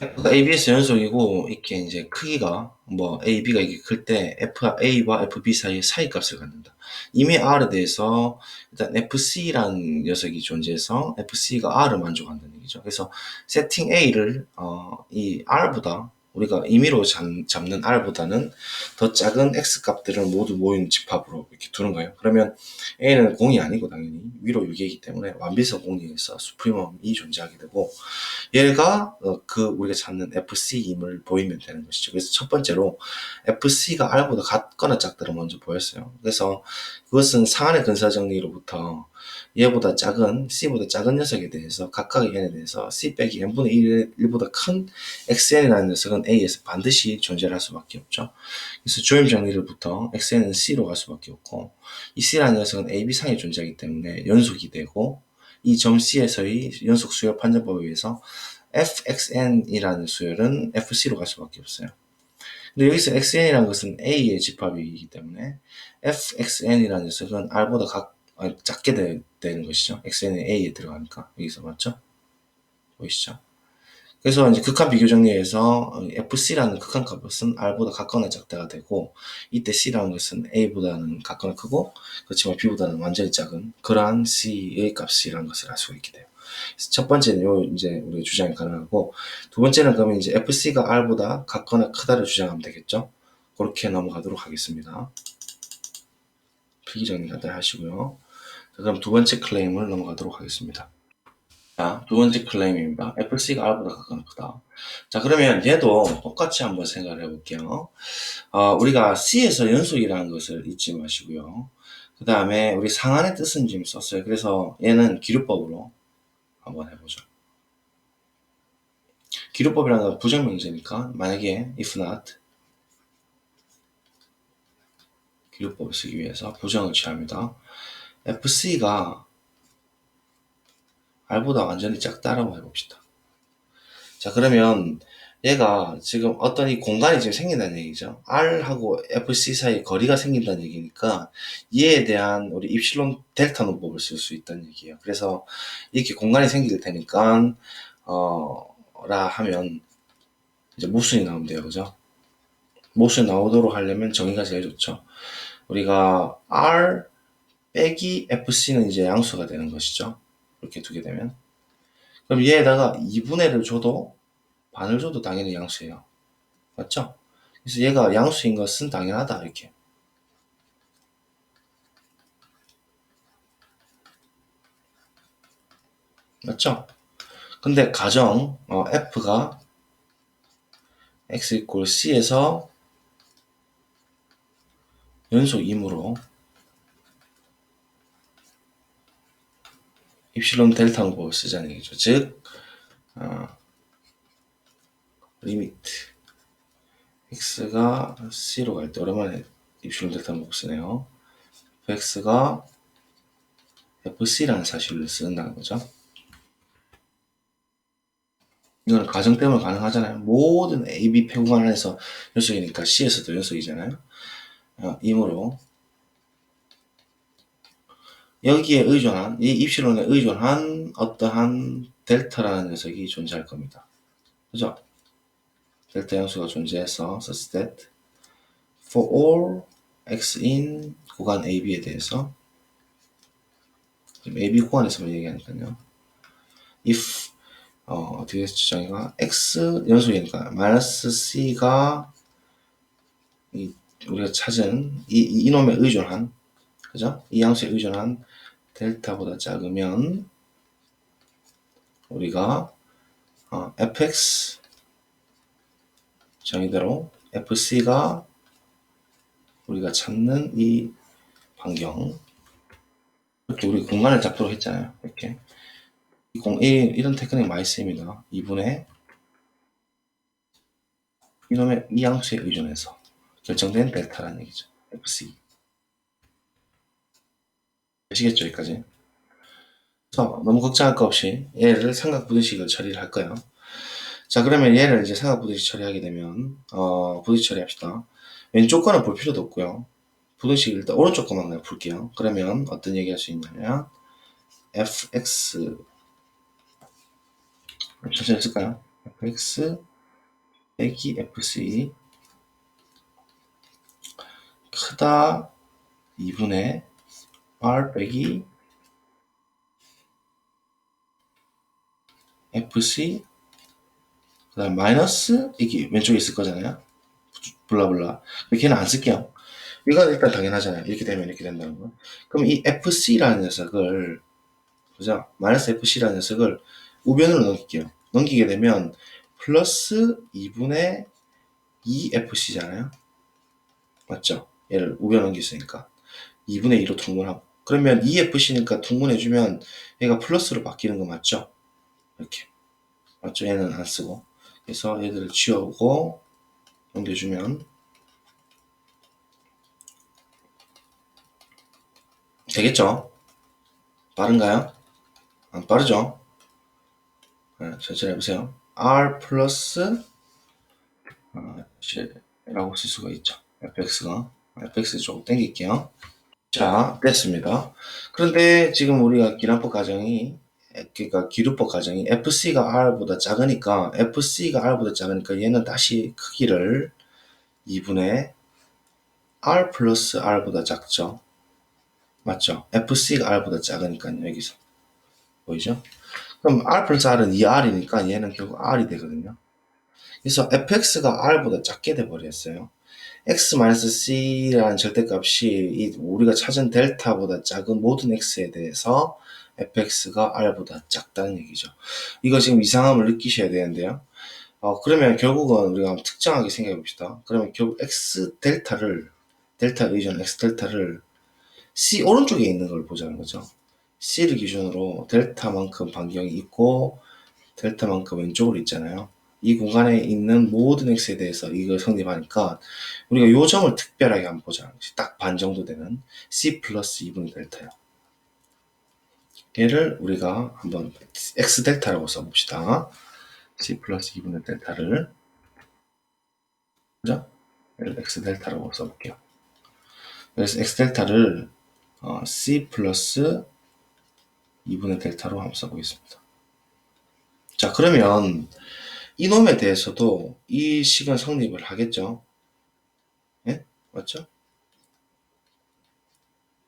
ABS 연속이고 이렇게 이제 크기가 뭐 A, B가 이게 클 때 FA와 FB 사이의 사이 값을 갖는다. 이미 R에 대해서 일단 FC라는 녀석이 존재해서 FC가 R을 만족한다는 얘기죠. 그래서 세팅 A를 이 R보다 우리가 임의로 잡는 R보다는 더 작은 X 값들을 모두 모인 집합으로 이렇게 두는 거예요. 그러면 A는 공이 아니고 당연히 위로 유계이기 때문에 완비성 공리에서 수프리멈이 존재하게 되고 얘가 우리가 찾는 FC임을 보이면 되는 것이죠. 그래서 첫 번째로 FC가 R보다 같거나 작다를 먼저 보였어요. 그래서 그것은 상한의 근사 정리로부터 얘보다 작은 C보다 작은 녀석에 대해서 각각의 n에 대해서 C 빼기 n분의 1보다 큰 XN이라는 녀석은 A에서 반드시 존재할 수밖에 없죠. 그래서 조임 정리로부터 XN은 C로 갈 수밖에 없고 이 C라는 녀석은 AB 상에 존재하기 때문에 연속이 되고 이 점 C에서의 연속 수열 판정법에 의해서 fxn이라는 수열은 fc로 갈 수밖에 없어요. 근데 여기서 xn이라는 것은 a의 집합이기 때문에 fxn이라는 녀석은 r보다 작게 되는 것이죠. xn이 a에 들어가니까 여기서 맞죠? 보이시죠? 그래서 이제 극한 비교 정리에서 fc라는 극한 값은 r보다 같거나 작다가 되고 이때 c라는 것은 a보다는 같거나 크고 그렇지만 b보다는 완전히 작은 그러한 c의 값이라는 것을 알 수가 있게 돼요. 첫 번째는 요 이제 우리 주장이 가능하고 두 번째는 그러면 이제 fc가 r보다 같거나 크다를 주장하면 되겠죠. 그렇게 넘어가도록 하겠습니다. 필기 정리 간단히 하시고요. 자, 그럼 두 번째 클레임을 넘어가도록 하겠습니다. 자, 두 번째 클레임입니다. fc가 r보다 같거나 크다. 자, 그러면 얘도 똑같이 한번 생각을 해볼게요. 우리가 C에서 연속이라는 것을 잊지 마시고요. 그 다음에 우리 상한의 뜻은 지금 썼어요. 그래서 얘는 기류법으로 한번 해보죠. 기류법이라는 건 부정명제니까 만약에 if not 기류법을 쓰기 위해서 부정을 취합니다. FC가 R보다 완전히 작다라고 해봅시다. 자, 그러면 얘가 지금 어떤 이 공간이 지금 생긴다는 얘기죠. R하고 FC 사이 거리가 생긴다는 얘기니까 얘에 대한 우리 입실론 델타 논법을 쓸 수 있다는 얘기예요. 그래서 이렇게 공간이 생길 테니까 라 하면 이제 모순이 나오면 돼요. 그죠? 모순이 나오도록 하려면 정의가 제일 좋죠. 우리가 R 빼기 FC는 이제 양수가 되는 것이죠. 이렇게 두게 되면. 그럼 얘에다가 2분의 1을 줘도 반을 줘도 당연히 양수예요. 맞죠? 그래서 얘가 양수인 것은 당연하다. 이렇게. 맞죠? 근데 가정 F가 X 이퀄 C에서 연속이므로 입실론 델타 방법을 쓰자는 얘기죠. 즉 리미트 x가 c로 갈 때 오랜만에 입실론 델타 방법 쓰네요. fx가 fc라는 사실을 쓴다는 거죠. 이거는 가정 때문에 가능하잖아요. 모든 AB 폐구간 안에서 연속이니까 C에서도 연속이잖아요. 이므로 여기에 의존한 이 입실론에 의존한 어떠한 델타라는 녀석이 존재할 겁니다. 그죠? 델타 양수가 존재해서 such that for all x in 구간 AB에 대해서 지금 AB 구간에서만 얘기하니까요. if 어떻게 주장이가 x 연속이니까 마이너스 c가 우리가 찾은 이놈에 의존한, 그죠? 이 양수에 의존한 델타보다 작으면 우리가 fx 정의대로 fc가 우리가 찾는 이 반경, 이렇게 우리 공간을 잡도록 했잖아요. 이렇게 이런 테크닉 많이 쓰입니다. 2분의 이놈의 이 양수에 의존해서 결정된 델타라는 얘기죠. fc. 아시겠죠? 여기까지. 그래서 너무 걱정할 거 없이 얘를 삼각 부등식을 처리를 할 거예요. 자, 그러면 얘를 이제 삼각 부등식 처리하게 되면 부등식 처리합시다. 왼쪽 거는 볼 필요도 없고요. 부등식 일단 오른쪽 거만 그냥 풀게요. 그러면 어떤 얘기 할 수 있냐면 fx 천천히 쓸까요? fx 빼기 fc 크다 2분의 r 빼기 fc 그 다음 마이너스 이게 왼쪽에 있을 거잖아요. 블라블라. 걔는 안 쓸게요. 이건 일단 당연하잖아요. 이렇게 되면 이렇게 된다는 거. 그럼 이 fc라는 녀석을, 그죠? 마이너스 fc라는 녀석을 우변으로 넘길게요. 넘기게 되면 플러스 2분의 2fc잖아요. 맞죠? 얘를 우변 넘겼으니까 2분의 2로 통분하고, 그러면 2fc니까 통분해주면 얘가 플러스로 바뀌는 거 맞죠? 이렇게 맞죠? 얘는 안 쓰고, 그래서 얘들을 지워오고 넘겨주면 되겠죠? 빠른가요? 안 빠르죠? 네, 천천히 해보세요. r 플러스 라고 쓸 수가 있죠. fx 조금 땡길게요. 자, 됐습니다. 그런데 지금 우리가 기란법 가정이, 그러니까 기류법 가정이 fc가 r보다 작으니까 얘는 다시 크기를 2분의 r 플러스 r보다 작죠. 맞죠? fc가 r보다 작으니까요. 여기서 보이죠? 그럼 r 플러스 r은 2r이니까 얘는 결국 r이 되거든요. 그래서 fx가 r보다 작게 돼버렸어요. x-c라는 절대값이 우리가 찾은 델타보다 작은 모든 x에 대해서 fx가 r보다 작다는 얘기죠. 이거 지금 이상함을 느끼셔야 되는데요. 그러면 결국은 우리가 한번 특정하게 생각해 봅시다. 그러면 결국 델타 의존 x델타를 c 오른쪽에 있는 걸 보자는 거죠. c를 기준으로 델타만큼 반경이 있고 델타만큼 왼쪽으로 있잖아요. 이 공간에 있는 모든 x에 대해서 이걸 성립하니까 우리가 요 점을 특별하게 한번 보자는 것이 딱 반 정도 되는 c 플러스 2분의 델타요. 얘를 우리가 한번 x 델타라고 써봅시다. c 플러스 2분의 델타를, 그죠? 얘를 x 델타라고 써볼게요. 그래서 x 델타를 c 플러스 2분의 델타로 한번 써보겠습니다. 자, 그러면 이놈에 대해서도 이 식은 성립을 하겠죠? 예? 맞죠?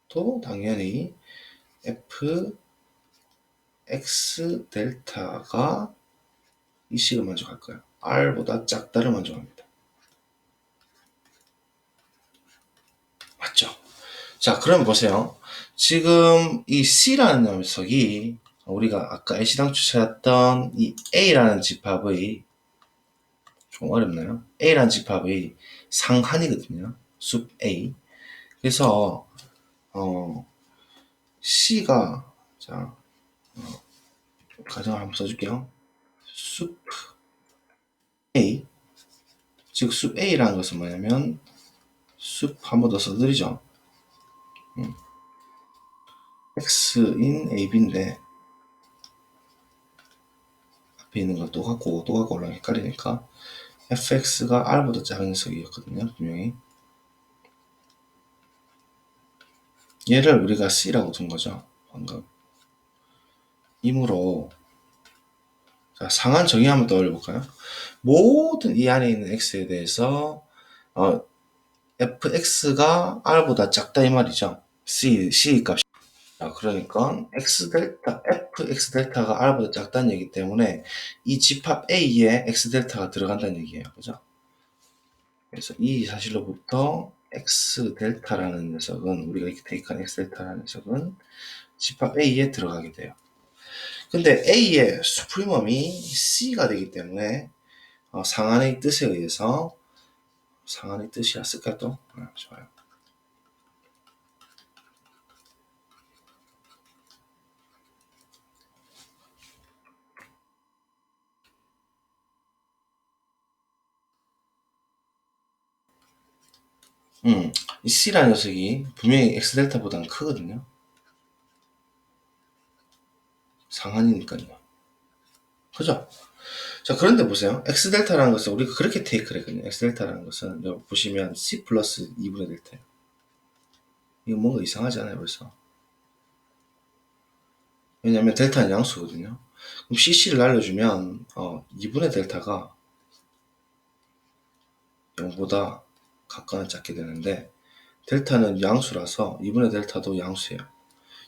또 당연히 f x 델타가 이 식을 만족할 거예요. r보다 작다를 만족합니다. 맞죠? 자, 그럼 보세요. 지금 이 c라는 녀석이 우리가 아까 애시당초 찾았던 이 a라는 집합의, 좀 어렵나요? a라는 집합의 상한이거든요. 숲 a. 그래서 c가, 자, 가정을 한번 써줄게요. 숲 a, 즉 숲 a라는 것은 뭐냐면 숲 한 번 더 써드리죠. x인 ab인데 앞에 있는 걸 또 갖고 올라가면 헷갈리니까 fx가 r보다 작은 녀석이었거든요. 분명히 얘를 우리가 c라고 둔 거죠. 방금. 이므로 자, 상한 정의 한번 떠올려볼까요? 모든 이 안에 있는 x에 대해서 fx가 r보다 작다 이 말이죠. c 값이. 자, 그러니까 x 델타, fx 델타가 r보다 작다는 얘기 때문에 이 집합 A에 x 델타가 들어간다는 얘기예요. 그죠? 그래서 이 사실로부터 x 델타라는 녀석은, 우리가 이렇게 대입한 x 델타라는 녀석은 집합 A에 들어가게 돼요. 근데 A의 수프리멈이 C가 되기 때문에 상한의 뜻에 의해서, 상한의 뜻이었을까 또? 좋아요. 이 C라는 녀석이 분명히 x 델타보다는 크거든요. 상한이니까요. 그죠? 자, 그런데 보세요. x 델타라는 것은 우리가 그렇게 테이크를 했거든요. x 델타라는 것은 여기 보시면 c 플러스 2분의 델타예요. 이거 뭔가 이상하잖아요, 벌써. 왜냐면 델타는 양수거든요. 그럼 cc를 날려주면 2분의 델타가 0보다 각각은 작게 되는데, 델타는 양수라서 2분의 델타도 양수예요.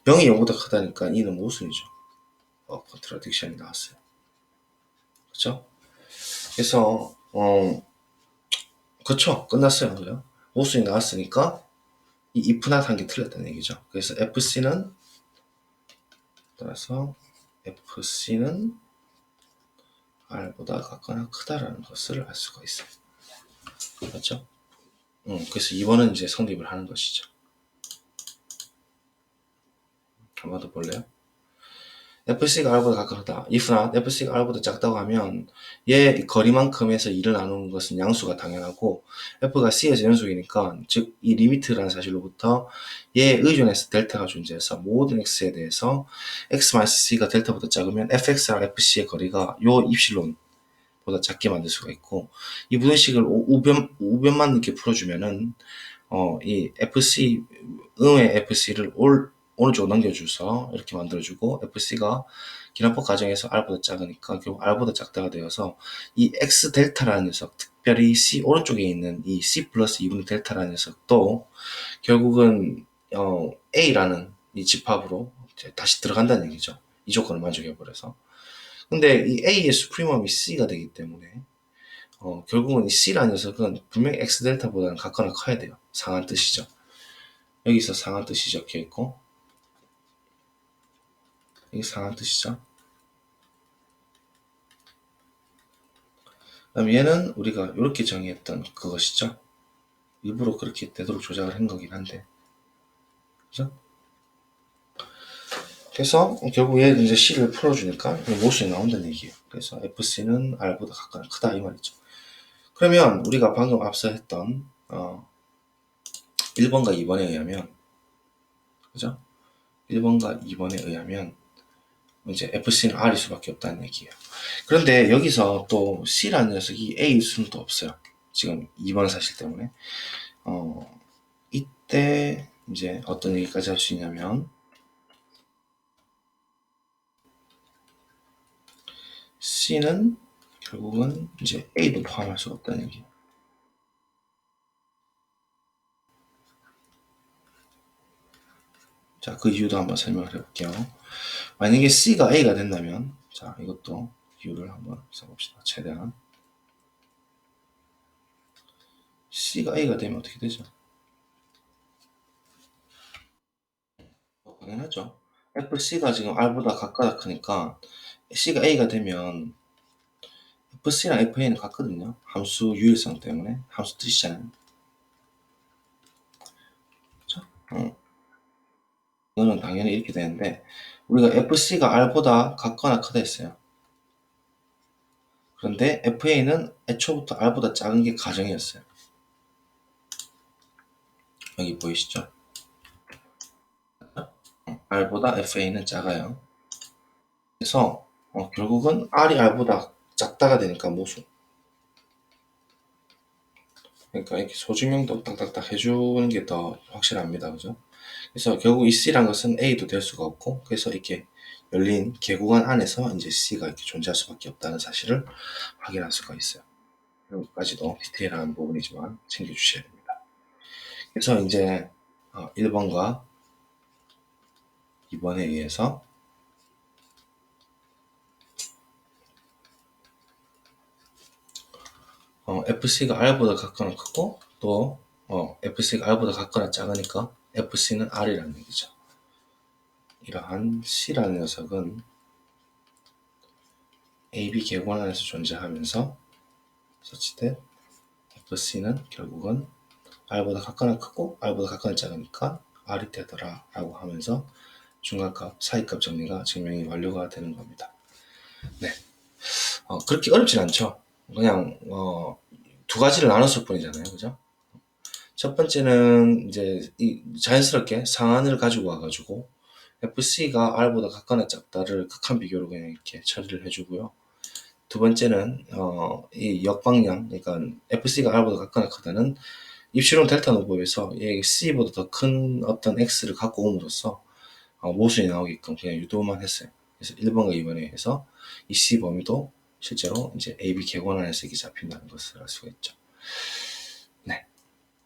0이 0보다 크다니까 이는 모순이죠. 컨트라딕션이 나왔어요. 그렇죠? 그래서 그쵸, 끝났어요. 그죠? 모순이 나왔으니까 이 if not 한 게 틀렸다는 얘기죠. 그래서 FC는, 따라서 FC는 R보다 같거나 크다라는 것을 알 수가 있어요. 그렇죠? 그래서 2번은 이제 성립을 하는 것이죠. 한 번 더 볼래요? FC가 R보다 가깝다. if not, FC가 R보다 작다고 하면 얘 거리만큼에서 2를 나누는 것은 양수가 당연하고, F가 C에서 연속이니까, 즉 이 리미트라는 사실로부터 얘에 의존해서 델타가 존재해서 모든 X에 대해서 X-C가 델타보다 작으면 FX랑 FC의 거리가 요 입실론 보다 작게 만들 수가 있고, 이 분식을 우변만 이렇게 풀어주면은 이 FC, 음의 FC를 오른쪽으로 넘겨줘서 이렇게 만들어주고, FC가 기납법 과정에서 R보다 작으니까 결국 R보다 작다가 되어서 이 X 델타라는 녀석, 특별히 C 오른쪽에 있는 이 C 플러스 2분의 델타라는 녀석도 결국은 A라는 이 집합으로 다시 들어간다는 얘기죠. 이 조건을 만족해버려서. 근데 이 A의 수프리멈이 C가 되기 때문에 결국은 이 C라는 녀석은 분명히 X 델타보다는 같거나 커야 돼요. 상한 뜻이죠. 여기서 상한 뜻이 적혀 있고, 이게 상한 뜻이죠. 그다음 얘는 우리가 이렇게 정의했던 그것이죠. 일부러 그렇게 되도록 조작을 한 거긴 한데, 그죠? 그래서 결국 얘 이제 C를 풀어주니까 모순이 나온다는 얘기예요. 그래서 FC는 R보다 같거나 크다 이 말이죠. 그러면 우리가 방금 앞서 했던 1번과 2번에 의하면, 그죠? 1번과 2번에 의하면 이제 FC는 R일 수밖에 없다는 얘기예요. 그런데 여기서 또 C라는 녀석이 A일 수는 또 없어요. 지금 2번 사실 때문에. 이때 이제 어떤 얘기까지 할 수 있냐면, C는 결국은 이제 A도 포함할 수가 없다는 얘기예요. 자, 그 이유도 한번 설명을 해볼게요. 만약에 C가 A가 된다면, 자, 이것도 이유를 한번 써봅시다. 최대한. C가 A가 되면 어떻게 되죠? 당연하죠. FC가 지금 R보다 각각 크니까 C가 A가 되면 FC랑 FA는 같거든요. 함수 유일성 때문에. 함수 뜻이잖아요. 그렇죠? 이거는 당연히 이렇게 되는데, 우리가 FC가 R보다 같거나 크다 했어요. 그런데 FA는 애초부터 R보다 작은 게 가정이었어요. 여기 보이시죠? R보다 FA는 작아요. 그래서 결국은 R이 R보다 작다가 되니까 모순. 그러니까 이렇게 소증명도 딱딱딱 해주는 게 더 확실합니다. 그죠? 그래서 결국 이 C란 것은 A도 될 수가 없고, 그래서 이렇게 열린 개구간 안에서 이제 C가 이렇게 존재할 수밖에 없다는 사실을 확인할 수가 있어요. 여기까지도 디테일한 부분이지만 챙겨주셔야 됩니다. 그래서 이제 1번과 이번 회의에서 FC가 R보다 같거나 크고 또 FC가 R보다 같거나 작으니까 FC는 R이라는 얘기죠. 이러한 C라는 녀석은 AB 계공 안에서 존재하면서 such that FC는 결국은 R보다 같거나 크고 R보다 같거나 작으니까 R이 되더라 라고 하면서 중간값, 사이값 정리가 증명이 완료가 되는 겁니다. 네, 그렇게 어렵진 않죠. 그냥 두 가지를 나눴을 뿐이잖아요, 그죠? 첫 번째는 이제 자연스럽게 상한을 가지고 와가지고 FC가 R보다 같거나 작다를 극한 비교로 그냥 이렇게 처리를 해주고요. 두 번째는 이 역방향, 그러니까 FC가 R보다 같거나 크다는 입시론 델타 노법에서 C보다 더 큰 어떤 X를 갖고 옴으로써 모순이 나오게끔 그냥 유도만 했어요. 그래서 1번과 2번에 해서 이 C 범위도 실제로 이제 AB 계공 안에서 이게 잡힌다는 것을 알 수가 있죠. 네.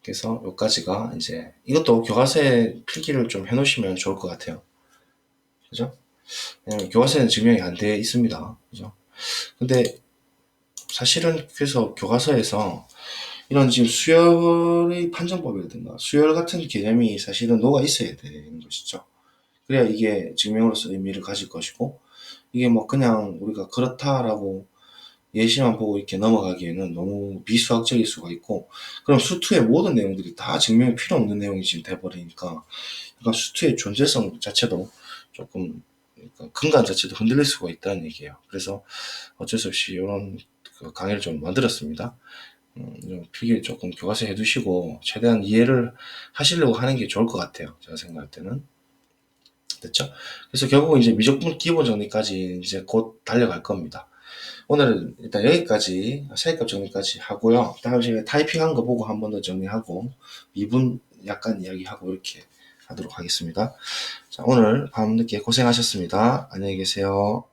그래서 여기까지가 이제 이것도 교과서에 필기를 좀 해놓으시면 좋을 것 같아요. 그죠? 왜냐면 교과서에는 증명이 안 돼 있습니다. 그죠? 근데 사실은 그래서 교과서에서 이런 지금 수열의 판정법이라든가 수열 같은 개념이 사실은 녹아 있어야 되는 것이죠. 그래야 이게 증명으로서 의미를 가질 것이고, 이게 뭐 그냥 우리가 그렇다라고 예시만 보고 이렇게 넘어가기에는 너무 비수학적일 수가 있고, 그럼 수투의 모든 내용들이 다 증명이 필요 없는 내용이 지금 돼버리니까, 그러니까 수투의 존재성 자체도 조금, 그러니까 근간 자체도 흔들릴 수가 있다는 얘기예요. 그래서 어쩔 수 없이 이런 강의를 좀 만들었습니다. 필기를 조금 교과서에 해두시고 최대한 이해를 하시려고 하는 게 좋을 것 같아요. 제가 생각할 때는. 됐죠? 그래서 결국 이제 미적분 기본 정리까지 이제 곧 달려갈 겁니다. 오늘은 일단 여기까지 사이값 정리까지 하고요. 다음 시간에 타이핑한 거 보고 한 번 더 정리하고 미분 약간 이야기하고 이렇게 하도록 하겠습니다. 자, 오늘 밤늦게 고생하셨습니다. 안녕히 계세요.